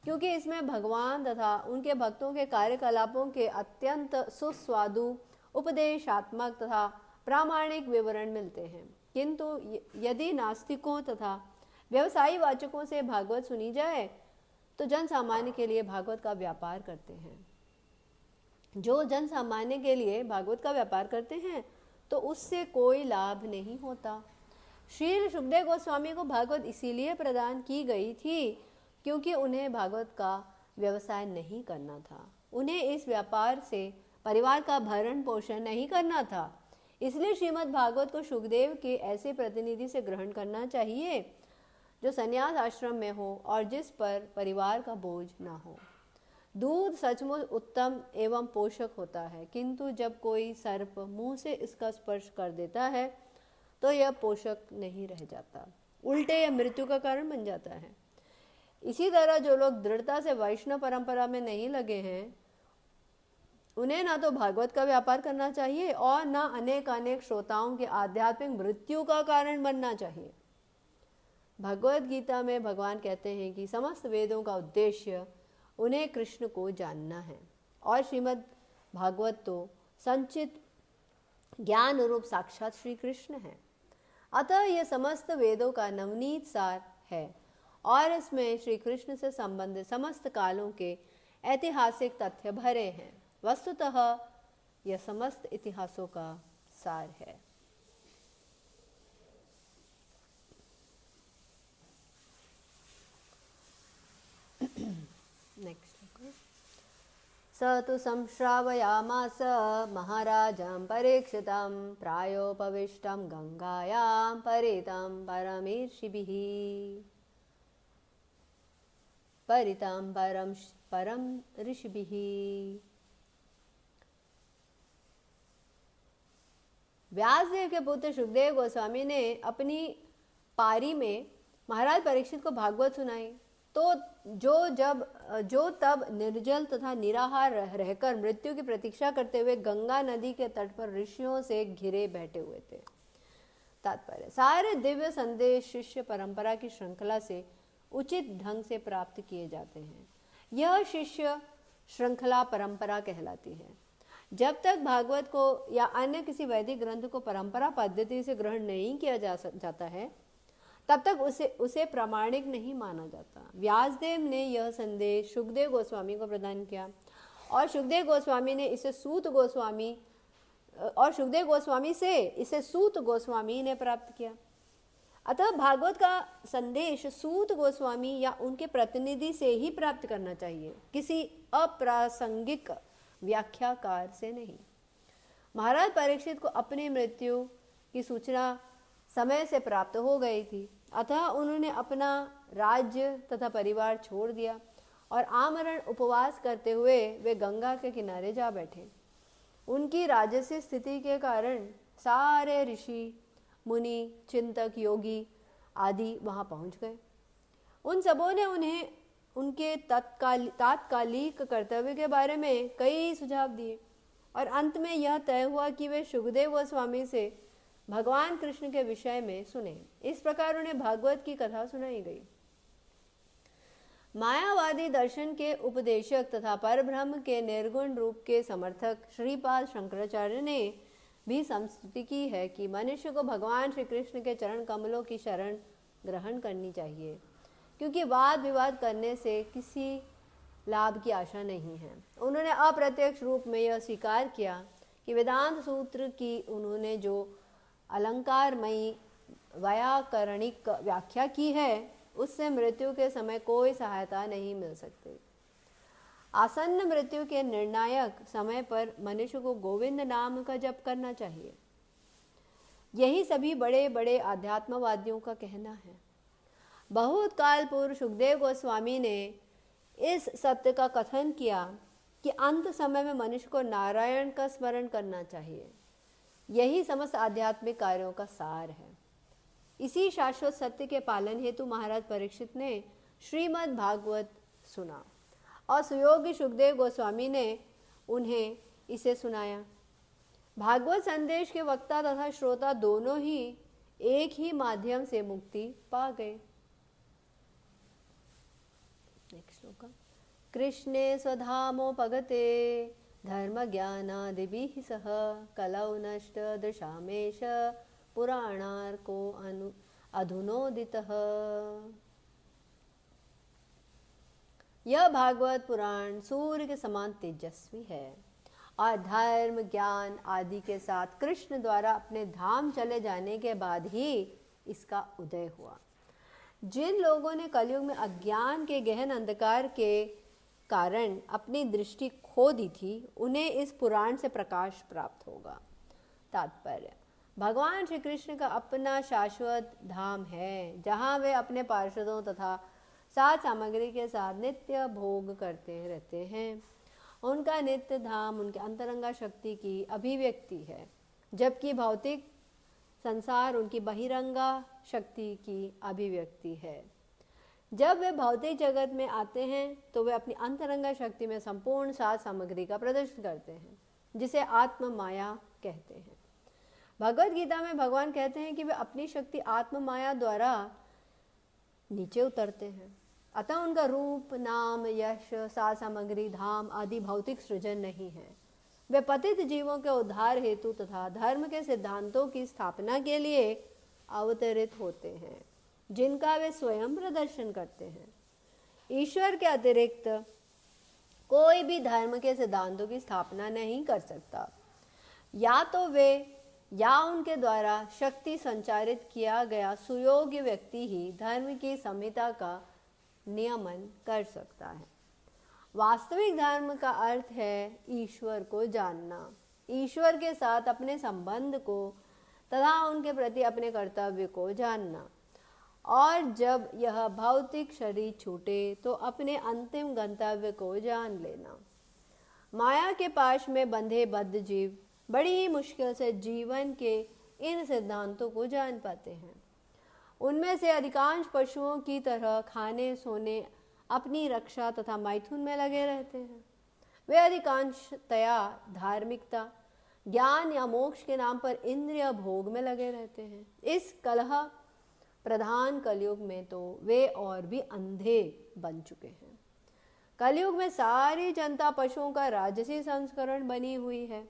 क्योंकि इसमें भगवान तथा उनके भक्तों के कार्यकलापों के अत्यंत सुस्वादु उपदेशात्मक तथा प्रामाणिक विवरण मिलते हैं। किंतु यदि नास्तिकों तथा व्यवसायी वाचकों से भागवत सुनी जाए तो जन सामान्य के लिए भागवत का व्यापार करते हैं। जो जन सामान्य के लिए भागवत का व्यापार करते हैं तो उससे कोई लाभ नहीं होता। श्री सुखदेव गोस्वामी को भागवत इसीलिए प्रदान की गई थी क्योंकि उन्हें भागवत का व्यवसाय नहीं करना था। उन्हें इस व्यापार से परिवार का भरण पोषण नहीं करना था। इसलिए श्रीमद् भागवत को सुखदेव के ऐसे प्रतिनिधि से ग्रहण करना चाहिए जो संन्यास आश्रम में हो और जिस पर परिवार का बोझ ना हो। दूध सचमुच उत्तम एवं पोषक होता है, किंतु जब कोई सर्प मुंह से इसका स्पर्श कर देता है तो यह पोषक नहीं रह जाता, उल्टे यह मृत्यु का कारण बन जाता है। इसी तरह जो लोग दृढ़ता से वैष्णव परंपरा में नहीं लगे हैं, उन्हें ना तो भागवत का व्यापार करना चाहिए और ना अनेक श्रोताओं के आध्यात्मिक मृत्यु का कारण बनना चाहिए। भगवत गीता में भगवान कहते हैं कि समस्त वेदों का उद्देश्य उन्हें कृष्ण को जानना है और श्रीमद् भागवत तो संचित ज्ञान रूप साक्षात श्री कृष्ण है। अतः यह समस्त वेदों का नवनीत सार है और इसमें श्री कृष्ण से संबंधित समस्त कालों के ऐतिहासिक तथ्य भरे हैं। वस्तुतः यह समस्त इतिहासों का सार है। स तु संश्रावयामास महाराजं परीक्षितं प्रायोपविष्टं गंगायां परितं परम ऋषिभिः। व्यासदेव के पुत्र सुखदेव गोस्वामी ने अपनी पारी में महाराज परीक्षित को भागवत सुनाई तो जो तब निर्जल तथा निराहार रहकर मृत्यु की प्रतीक्षा करते हुए गंगा नदी के तट पर ऋषियों से घिरे बैठे हुए थे। तात्पर्य, सारे दिव्य संदेश शिष्य परंपरा की श्रृंखला से उचित ढंग से प्राप्त किए जाते हैं। यह शिष्य श्रृंखला परंपरा कहलाती है। जब तक भागवत को या अन्य किसी वैदिक ग्रंथ को परंपरा पद्धति से ग्रहण नहीं किया जाता है, तब तक उसे प्रामाणिक नहीं माना जाता। व्यासदेव ने यह संदेश सुखदेव गोस्वामी को प्रदान किया और सुखदेव गोस्वामी से इसे सूत गोस्वामी ने प्राप्त किया। अतः भागवत का संदेश सूत गोस्वामी या उनके प्रतिनिधि से ही प्राप्त करना चाहिए, किसी अप्रासंगिक व्याख्याकार से नहीं। महाराज परीक्षित को अपनी मृत्यु की सूचना समय से प्राप्त हो गई थी, अतः उन्होंने अपना राज्य तथा परिवार छोड़ दिया और आमरण उपवास करते हुए वे गंगा के किनारे जा बैठे। उनकी राजसी स्थिति के कारण सारे ऋषि मुनि चिंतक योगी आदि वहां पहुंच गए। उन सबों ने उन्हें उनके तात्कालिक कर्तव्य के बारे में कई सुझाव दिए और अंत में यह तय हुआ कि वे सुखदेव गोस्वामी से भगवान कृष्ण के विषय में सुने। इस प्रकार उन्हें भागवत की कथा सुनाई गई। मायावादी दर्शन के उपदेशक तथा परब्रह्म के निर्गुण रूप के समर्थक श्रीपाद शंकराचार्य ने भी संस्तुति की है कि मनुष्य को भगवान श्री कृष्ण के चरण कमलों की शरण ग्रहण करनी चाहिए। क्योंकि वाद विवाद करने से किसी लाभ की आशा नहीं है। उन्होंने अप्रत्यक्ष रूप में यह स्वीकार किया कि वेदांत सूत्र की उन्होंने जो अलंकारमयी व्याकरणिक व्याख्या की है उससे मृत्यु के समय कोई सहायता नहीं मिल सकती। आसन्न मृत्यु के निर्णायक समय पर मनुष्य को गोविंद नाम का जप करना चाहिए। यही सभी बड़े बड़े आध्यात्मवादियों का कहना है। बहुत काल पूर्व सुखदेव गोस्वामी ने इस सत्य का कथन किया कि अंत समय में मनुष्य को नारायण का स्मरण करना चाहिए। यही समस्त आध्यात्मिक कार्यों का सार है। इसी शाश्वत सत्य के पालन हेतु महाराज परीक्षित ने श्रीमद् भागवत सुना और सुयोगी सुखदेव गोस्वामी ने उन्हें इसे सुनाया। भागवत संदेश के वक्ता तथा श्रोता दोनों ही एक ही माध्यम से मुक्ति पा गए। नेक्स्ट श्लोक। कृष्णे स्वधामोपगते धर्म ज्ञानादिभिः सह कलौ नष्ट दृशामेश पुराणार्को अधुनोदितः। यह भागवत पुराण सूर्य के समान तेजस्वी है और धर्म ज्ञान आदि के साथ कृष्ण द्वारा अपने धाम चले जाने के बाद ही इसका उदय हुआ। जिन लोगों ने कलयुग में अज्ञान के गहन अंधकार के कारण अपनी दृष्टि खो दी थी उन्हें इस पुराण से प्रकाश प्राप्त होगा। तात्पर्य: भगवान श्री कृष्ण का अपना शाश्वत धाम है जहाँ वे अपने पार्षदों तथा साथ सामग्री के साथ नित्य भोग करते रहते हैं। उनका नित्य धाम उनके अंतरंगा शक्ति की अभिव्यक्ति है, जबकि भौतिक संसार उनकी बहिरंगा शक्ति की अभिव्यक्ति है। जब वे भौतिक जगत में आते हैं तो वे अपनी अंतरंगा शक्ति में संपूर्ण साथ सामग्री का प्रदर्शन करते हैं, जिसे आत्म माया कहते हैं। भगवद गीता में भगवान कहते हैं कि वे अपनी शक्ति आत्म माया द्वारा नीचे उतरते हैं। अतः उनका रूप, नाम, यश, साथ सामग्री, धाम आदि भौतिक सृजन नहीं है। वे पतित जीवों के उद्धार हेतु तथा धर्म के सिद्धांतों की स्थापना के लिए अवतरित होते हैं, जिनका वे स्वयं प्रदर्शन करते हैं। ईश्वर के अतिरिक्त कोई भी धर्म के सिद्धांतों की स्थापना नहीं कर सकता। या तो वे या उनके द्वारा शक्ति संचारित किया गया सुयोग्य व्यक्ति ही धर्म की संहिता का नियमन कर सकता है। वास्तविक धर्म का अर्थ है ईश्वर को जानना, ईश्वर के साथ अपने संबंध को तथा उनके प्रति अपने कर्तव्य को जानना, और जब यह भौतिक शरीर छूटे तो अपने अंतिम गंतव्य को जान लेना। माया के पाश में बंधे बद्ध जीव बड़ी ही मुश्किल से जीवन के इन सिद्धांतों को जान पाते हैं। उनमें से अधिकांश पशुओं की तरह खाने, सोने, अपनी रक्षा तथा मैथुन में लगे रहते हैं। वे अधिकांशतया धार्मिकता, ज्ञान या मोक्ष के नाम पर इंद्रिय भोग में लगे रहते हैं। इस कलह प्रधान कलयुग में तो वे और भी अंधे बन चुके हैं। कलयुग में सारी जनता पशुओं का राजसी संस्करण बनी हुई है।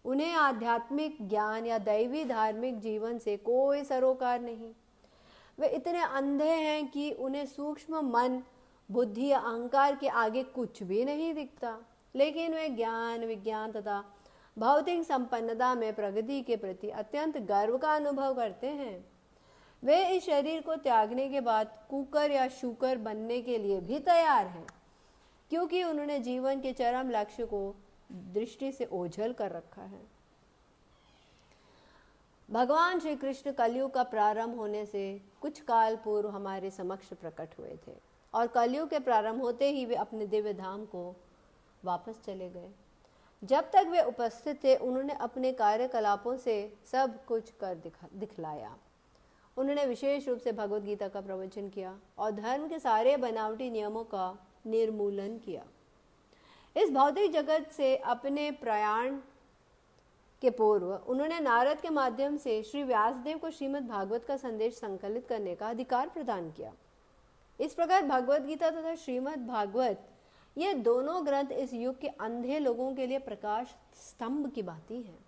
उन्हें आध्यात्मिक ज्ञान या दैवी धार्मिक जीवन से कोई सरोकार नहीं। वे इतने अंधे हैं कि उन्हें सूक्ष्म मन, बुद्धि या अहंकार के आगे कुछ भी नहीं दिखता, लेकिन वे ज्ञान, विज्ञान तथा भौतिक संपन्नता में प्रगति के प्रति अत्यंत गर्व का अनुभव करते हैं। वे इस शरीर को त्यागने के बाद कुकर या शूकर बनने के लिए भी तैयार हैं, क्योंकि उन्होंने जीवन के चरम लक्ष्य को दृष्टि से ओझल कर रखा है। भगवान श्री कृष्ण कलयुग का प्रारंभ होने से कुछ काल पूर्व हमारे समक्ष प्रकट हुए थे और कलयुग के प्रारंभ होते ही वे अपने दिव्य धाम को वापस चले गए। जब तक वे उपस्थित थे उन्होंने अपने कार्यकलापों से सब कुछ कर दिखलाया। उन्होंने विशेष रूप से भगवद गीता का प्रवचन किया और धर्म के सारे बनावटी नियमों का निर्मूलन किया। इस भौतिक जगत से अपने प्रयाण के पूर्व उन्होंने नारद के माध्यम से श्री व्यासदेव को श्रीमद् भागवत का संदेश संकलित करने का अधिकार प्रदान किया। इस प्रकार भगवद गीता तथा श्रीमद् भागवत ये दोनों ग्रंथ इस युग के अंधे लोगों के लिए प्रकाश स्तंभ की भांति हैं।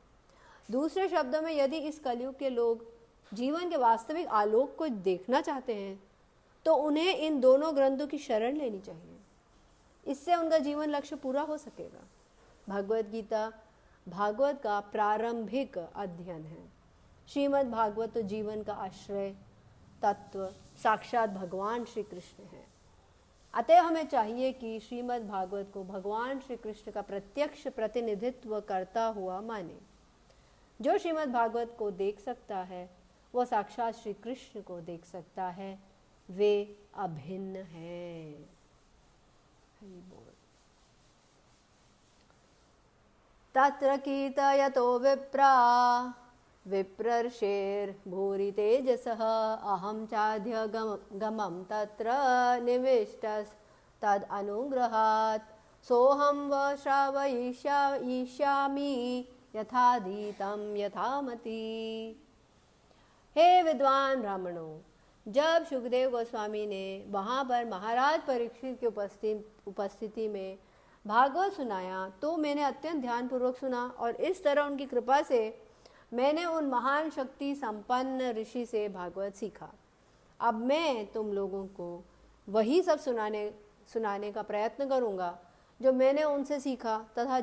दूसरे शब्दों में, यदि इस कलयुग के लोग जीवन के वास्तविक आलोक को देखना चाहते हैं तो उन्हें इन दोनों ग्रंथों की शरण लेनी चाहिए। इससे उनका जीवन लक्ष्य पूरा हो सकेगा। भगवत गीता भागवत का प्रारंभिक अध्ययन है। श्रीमद् भागवत तो जीवन का आश्रय तत्व साक्षात भगवान श्री कृष्ण है। अतः हमें चाहिए कि श्रीमद् भागवत को भगवान श्री कृष्ण का प्रत्यक्ष प्रतिनिधित्व करता हुआ माने। जो श्रीमद् भागवत को देख सकता है वो साक्षात श्री कृष्ण को देख सकता है, वे अभिन्न हैं। हरि बोल। तत्र कीर्तयतो विप्रा विप्रर्षेर्भूरि तेजसः अहं चाद्य गमं तत्र निविष्टस्तद् अनुग्रहात् सोऽहं व श्रावयिष्यामि यथाधीतं यथामति। हे विद्वान ब्राह्मणों, जब सुखदेव गोस्वामी ने वहाँ पर महाराज परीक्षित की उपस्थिति में भागवत सुनाया तो मैंने अत्यंत ध्यानपूर्वक सुना और इस तरह उनकी कृपा से मैंने उन महान शक्ति संपन्न ऋषि से भागवत सीखा। अब मैं तुम लोगों को वही सब सुनाने का प्रयत्न करूँगा जो मैंने उनसे सीखा तथा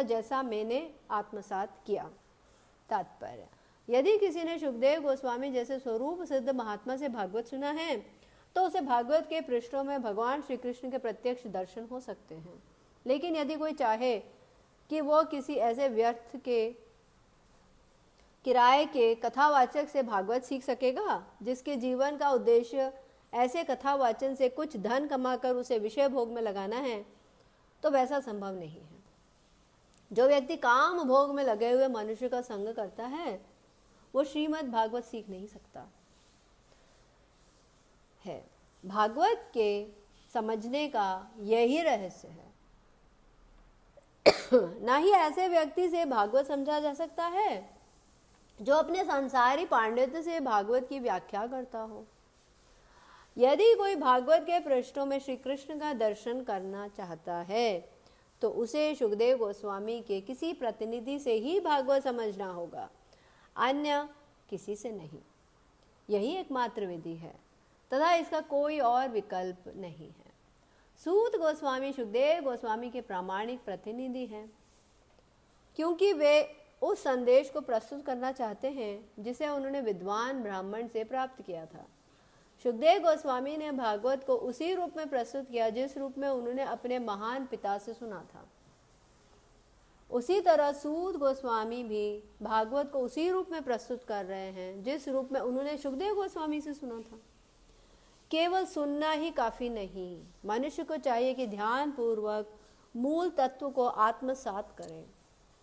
जैसा मैंने आत्मसात किया। तात्पर्य, यदि किसी ने सुखदेव गोस्वामी जैसे स्वरूप सिद्ध महात्मा से भागवत सुना है तो उसे भागवत के पृष्ठों में भगवान श्री कृष्ण के प्रत्यक्ष दर्शन हो सकते हैं। लेकिन यदि कोई चाहे कि वो किसी ऐसे व्यर्थ के किराए के कथावाचक से भागवत सीख सकेगा जिसके जीवन का उद्देश्य ऐसे कथावाचन से कुछ धन कमाकर उसे विषय भोग में लगाना है, तो वैसा संभव नहीं है। जो व्यक्ति काम भोग में लगे हुए मनुष्य का संग करता है वो श्रीमद् भागवत सीख नहीं सकता है। भागवत के समझने का यही रहस्य है। ना ही ऐसे व्यक्ति से भागवत समझा जा सकता है जो अपने संसारी पांडित्य से भागवत की व्याख्या करता हो। यदि कोई भागवत के पृष्ठों में श्री कृष्ण का दर्शन करना चाहता है तो उसे सुखदेव गोस्वामी के किसी प्रतिनिधि से ही भागवत समझना होगा, अन्य किसी से नहीं। यही एकमात्र विधि है तथा इसका कोई और विकल्प नहीं है। सूत गोस्वामी सुखदेव गोस्वामी के प्रामाणिक प्रतिनिधि हैं क्योंकि वे उस संदेश को प्रस्तुत करना चाहते हैं जिसे उन्होंने विद्वान ब्राह्मण से प्राप्त किया था। सुखदेव गोस्वामी ने भागवत को उसी रूप में प्रस्तुत किया जिस रूप में उन्होंने अपने महान पिता से सुना था। उसी तरह सूत गोस्वामी भी भागवत को उसी रूप में प्रस्तुत कर रहे हैं जिस रूप में उन्होंने सुखदेव गोस्वामी से सुना था। केवल सुनना ही काफी नहीं, मनुष्य को चाहिए कि ध्यान पूर्वक मूल तत्व को आत्मसात करें।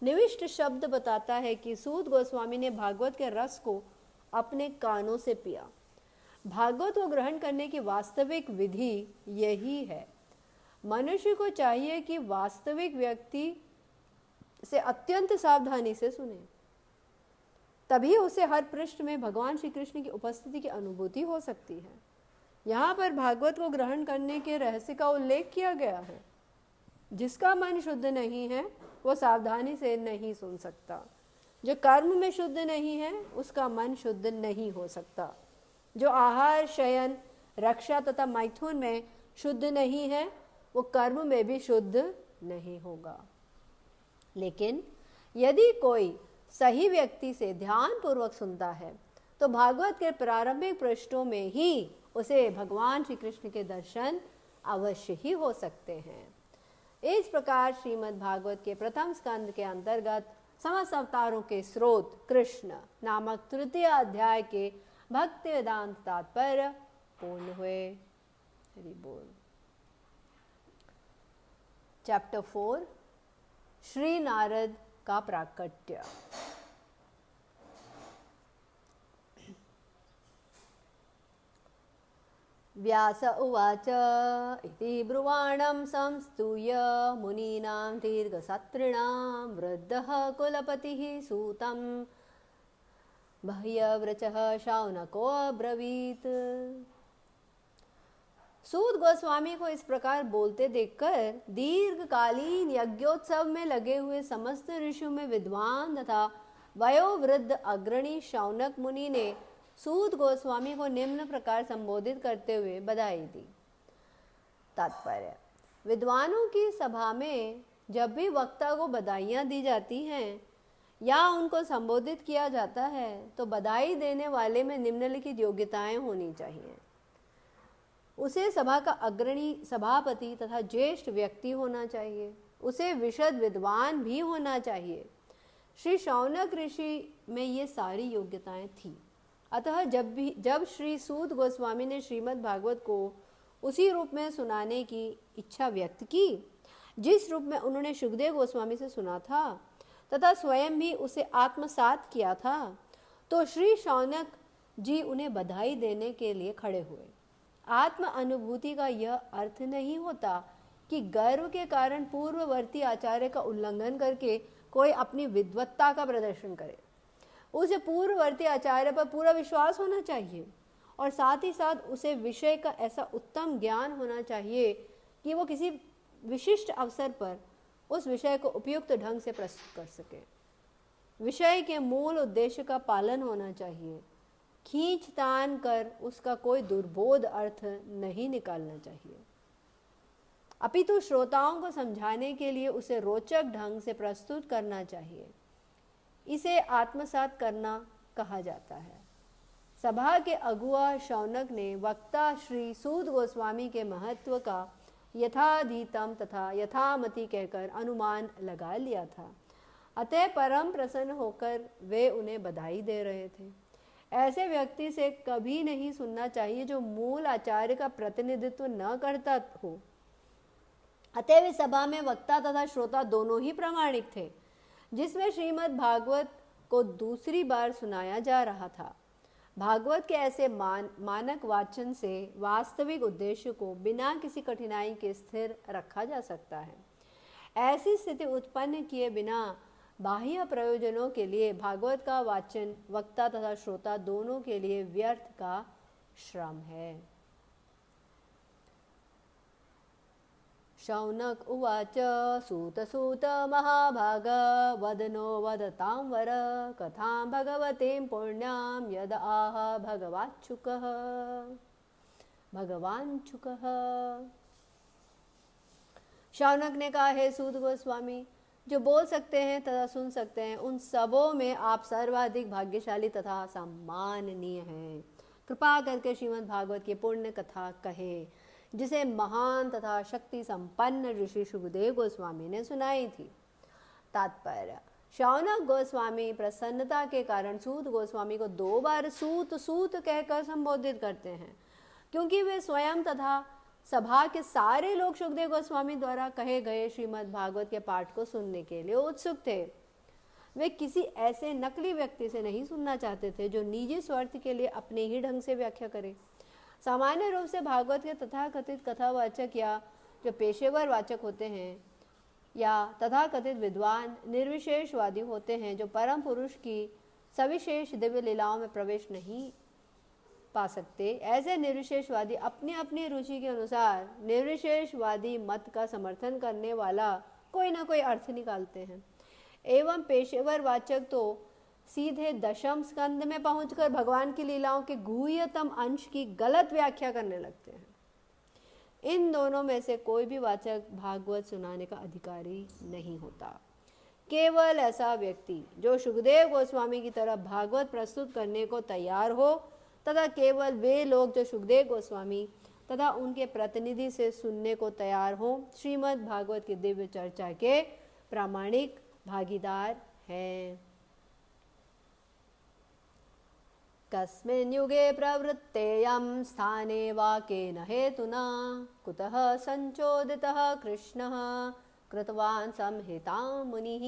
निविष्ट शब्द बताता है कि सूत गोस्वामी ने भागवत के रस को अपने कानों से पिया। भागवत को ग्रहण करने की वास्तविक विधि यही है। मनुष्य को चाहिए कि वास्तविक व्यक्ति से अत्यंत सावधानी से सुने, तभी उसे हर पृष्ठ में भगवान श्री कृष्ण की उपस्थिति की अनुभूति हो सकती है। यहाँ पर भागवत को ग्रहण करने के रहस्य का उल्लेख किया गया है। जिसका मन शुद्ध नहीं है वो सावधानी से नहीं सुन सकता। जो कर्म में शुद्ध नहीं है उसका मन शुद्ध नहीं हो सकता। जो आहार शयन रक्षा तथा मैथुन में शुद्ध नहीं है वो कर्म में भी शुद्ध नहीं होगा। लेकिन यदि कोई सही व्यक्ति से ध्यान पूर्वक सुनता है तो भागवत के प्रारंभिक पृष्ठों में ही उसे भगवान श्री कृष्ण के दर्शन अवश्य ही हो सकते हैं। इस प्रकार श्रीमद् भागवत के प्रथम स्कंद के अंतर्गत समस्त अवतारों के स्रोत कृष्ण नामक तृतीय अध्याय के भक्ति वेदांत तात्पर्य पूर्ण हुए। हरि बोल। चैप्टर 4 श्री नारद का प्राकट्य। व्यास उवाच इति ब्रुवाणं संस्तूय मुनीनां दीर्घसत्रिणां वृद्धः कुलपतिः सूतं बाह्यव्रचः शौनको अब्रवीत्। सूत गोस्वामी को इस प्रकार बोलते देखकर दीर्घकालीन यज्ञोत्सव में लगे हुए समस्त ऋषियों में विद्वान तथा वयोवृद्ध अग्रणी शौनक मुनि ने सूत गोस्वामी को निम्न प्रकार संबोधित करते हुए बधाई दी। तात्पर्य: विद्वानों की सभा में जब भी वक्ता को बधाइयाँ दी जाती हैं या उनको संबोधित किया जाता है तो बधाई देने वाले में निम्नलिखित योग्यताएं होनी चाहिए। उसे सभा का अग्रणी सभापति तथा ज्येष्ठ व्यक्ति होना चाहिए। उसे विशद विद्वान भी होना चाहिए। श्री शौनक ऋषि में ये सारी योग्यताएं थी। अतः जब श्री सूत गोस्वामी ने श्रीमद् भागवत को उसी रूप में सुनाने की इच्छा व्यक्त की जिस रूप में उन्होंने सुखदेव गोस्वामी से सुना था तथा स्वयं भी उसे आत्मसात किया था, तो श्री शौनक जी उन्हें बधाई देने के लिए खड़े हुए। आत्म अनुभूति का यह अर्थ नहीं होता कि गर्व के कारण पूर्ववर्ती आचार्य का उल्लंघन करके कोई अपनी विद्वत्ता का प्रदर्शन करे। उसे पूर्ववर्ती आचार्य पर पूरा विश्वास होना चाहिए और साथ ही साथ उसे विषय का ऐसा उत्तम ज्ञान होना चाहिए कि वो किसी विशिष्ट अवसर पर उस विषय को उपयुक्त ढंग से प्रस्तुत कर सके। विषय के मूल उद्देश्य का पालन होना चाहिए। खींचतान कर उसका कोई दुर्बोध अर्थ नहीं निकालना चाहिए, अपितु श्रोताओं को समझाने के लिए उसे रोचक ढंग से प्रस्तुत करना चाहिए। इसे आत्मसात करना कहा जाता है। सभा के अगुआ शौनक ने वक्ता श्री सूत गोस्वामी के महत्व का यथाधीतम तथा यथामति कहकर अनुमान लगा लिया था। अतः परम प्रसन्न होकर वे उन्हें बधाई दे रहे थे। ऐसे व्यक्ति से कभी नहीं सुनना चाहिए जो मूल आचार्य का प्रतिनिधित्व न करता हो। अतः वे सभा में वक्ता तथा श्रोता दोनों ही प्रामाणिक थे। जिसमें श्रीमद् भागवत को दूसरी बार सुनाया जा रहा था। भागवत के ऐसे मानक वाचन से वास्तविक उद्देश्य को बिना किसी कठिनाई के स्थिर रखा जा सकता है। ऐसी स्थिति उत्पन्न किए बिना बाह्य प्रयोजनों के लिए भागवत का वाचन वक्ता तथा श्रोता दोनों के लिए व्यर्थ का श्रम है। शौनक उवाच सूत सूत महाभाग वदनो वदतां वर कथां भगवतीं पुण्यां यद आह भगवान चुकः। शौनक ने कहा, हे सूत गोस्वामी, जो बोल सकते हैं तथा सुन सकते हैं उन सबों में आप सर्वाधिक भाग्यशाली तथा सम्माननीय हैं। कृपा करके श्रीमद् भागवत की पुण्य कथा कहे जिसे महान तथा शक्ति संपन्न ऋषि सुखदेव गोस्वामी ने सुनाई थी। तात्पर्य: शौनक गोस्वामी प्रसन्नता के कारण सूत गोस्वामी को 2 बार सूत सूत कहकर संबोधित करते हैं, क्योंकि वे स्वयं तथा सभा के सारे लोग सुखदेव गोस्वामी द्वारा कहे गए श्रीमद् भागवत के पाठ को सुनने के लिए उत्सुक थे। वे किसी ऐसे नकली व्यक्ति से नहीं सुनना चाहते थे जो निजी स्वार्थ के लिए अपने ही ढंग से व्याख्या करे। सामान्य रूप से भागवत के तथाकथित कथावाचक या जो पेशेवर वाचक होते हैं या तथाकथित विद्वान निर्विशेषवादी होते हैं जो परम पुरुष की सविशेष दिव्य लीलाओं में प्रवेश नहीं पा सकते। ऐसे निर्विशेषवादी अपनी अपनी रुचि के अनुसार निर्विशेषवादी मत का समर्थन करने वाला कोई ना कोई अर्थ निकालते हैं एवं पेशेवर वाचक तो सीधे दशम स्कंद में पहुंचकर भगवान की लीलाओं के गुह्यतम अंश की गलत व्याख्या करने लगते हैं। इन दोनों में से कोई भी वाचक भागवत सुनाने का अधिकारी नहीं होता। केवल ऐसा व्यक्ति जो सुखदेव गोस्वामी की तरह भागवत प्रस्तुत करने को तैयार हो तथा केवल वे लोग जो सुखदेव गोस्वामी तथा उनके प्रतिनिधि से सुनने को तैयार हों श्रीमद् भागवत की दिव्य चर्चा के प्रामाणिक भागीदार हैं। कस्मिन् युगे प्रवृत्तेयं स्थाने वा केन हेतुना कुतः संचोदितः कृष्णः कृतवान् संहितां मुनिः।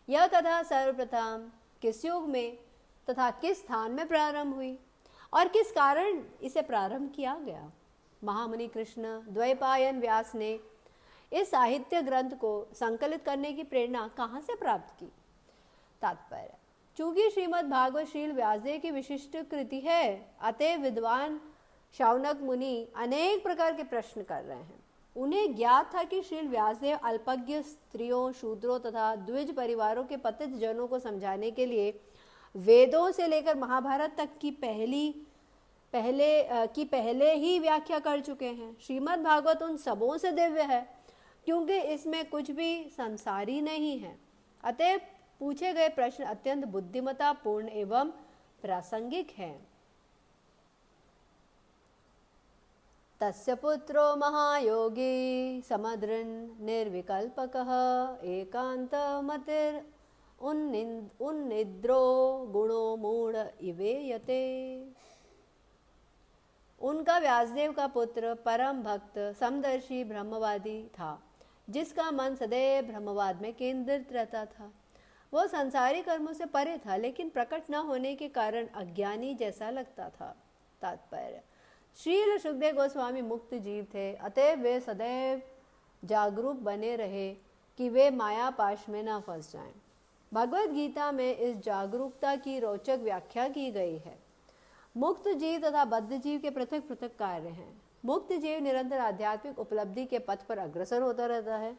यह कथा सर्वप्रथम किस युग में तथा किस स्थान में प्रारंभ हुई और किस कारण इसे प्रारंभ किया गया? महामुनि कृष्ण द्वैपायन व्यास ने इस साहित्य ग्रंथ को संकलित करने की प्रेरणा कहाँ से प्राप्त की? तात्पर्य: चूंकि श्रीमद् भागवत श्रील व्यासदेव की विशिष्ट कृति है, अतः विद्वान शौनक मुनि अनेक प्रकार के प्रश्न कर रहे हैं। उन्हें ज्ञात था कि श्रील व्यासदेव अल्पज्ञ स्त्रियों, शूद्रों तथा द्विज परिवारों के पतित जनों को समझाने के लिए वेदों से लेकर महाभारत तक की पहले ही व्याख्या कर चुके हैं। श्रीमद् भागवत उन सबों से दिव्य है क्योंकि इसमें कुछ भी संसारी नहीं है। अतः पूछे गए प्रश्न अत्यंत बुद्धिमत्ता पूर्ण एवं प्रासंगिक है। तस्य पुत्रो महायोगी समदृन् निर्विकल्पकः एकान्तमतिर् उन्निद्रो गुणो मूढ़ इवेयते। उनका व्यासदेव का पुत्र परम भक्त समदर्शी ब्रह्मवादी था, जिसका मन सदैव ब्रह्मवाद में केंद्रित रहता था। वो संसारी कर्मों से परे था, लेकिन प्रकट न होने के कारण अज्ञानी जैसा लगता था। तात्पर्य: श्रील सुखदेव गोस्वामी मुक्त जीव थे, अतएव वे सदैव जागरूक बने रहे कि वे माया पाश में न फंस जाएं। भगवद गीता में इस जागरूकता की रोचक व्याख्या की गई है। मुक्त जीव तथा बद्ध जीव के पृथक पृथक कार्य हैं। मुक्त जीव निरंतर आध्यात्मिक उपलब्धि के पथ पर अग्रसर होता रहता है,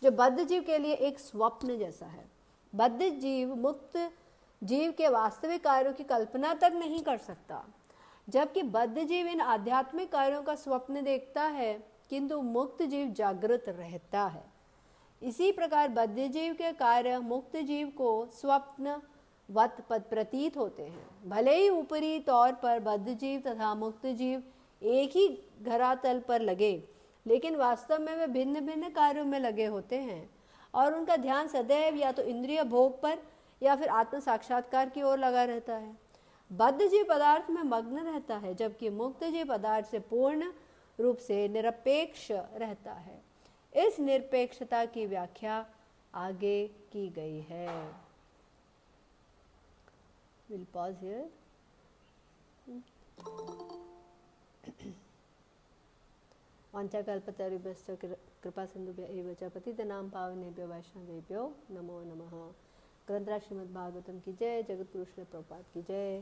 जो बद्ध जीव के लिए एक स्वप्न जैसा है। बद्ध जीव मुक्त जीव के वास्तविक कार्यों की कल्पना तक नहीं कर सकता, जबकि बद्ध जीव इन आध्यात्मिक कार्यों का स्वप्न देखता है, किंतु मुक्त जीव जागृत रहता है। इसी प्रकार बद्ध जीव के कार्य मुक्त जीव को स्वप्न वत प्रतीत होते हैं। भले ही ऊपरी तौर पर बद्ध जीव तथा मुक्त जीव एक ही धरातल पर लगे, लेकिन वास्तव में वे भिन्न भिन्न कार्यों में लगे होते हैं और उनका ध्यान सदैव या तो इंद्रिय भोग पर या फिर आत्म साक्षात्कार की ओर लगा रहता है। बद्ध जीव पदार्थ में मग्न रहता है, जबकि मुक्त जीव पदार्थ से पूर्ण रूप से निरपेक्ष रहता है। इस निरपेक्षता की व्याख्या आगे की गई है। We'll pause here. वाञ्छाकल्पतरुभ्यश्च कृपा सिन्धुभ्य एव च पतितानां पावनेभ्यो वैष्णवेभ्यो नमो नमः। ग्रंथराज श्रीमद् भागवतम की जय। जगत गुरु श्री प्रभुपाद की जय।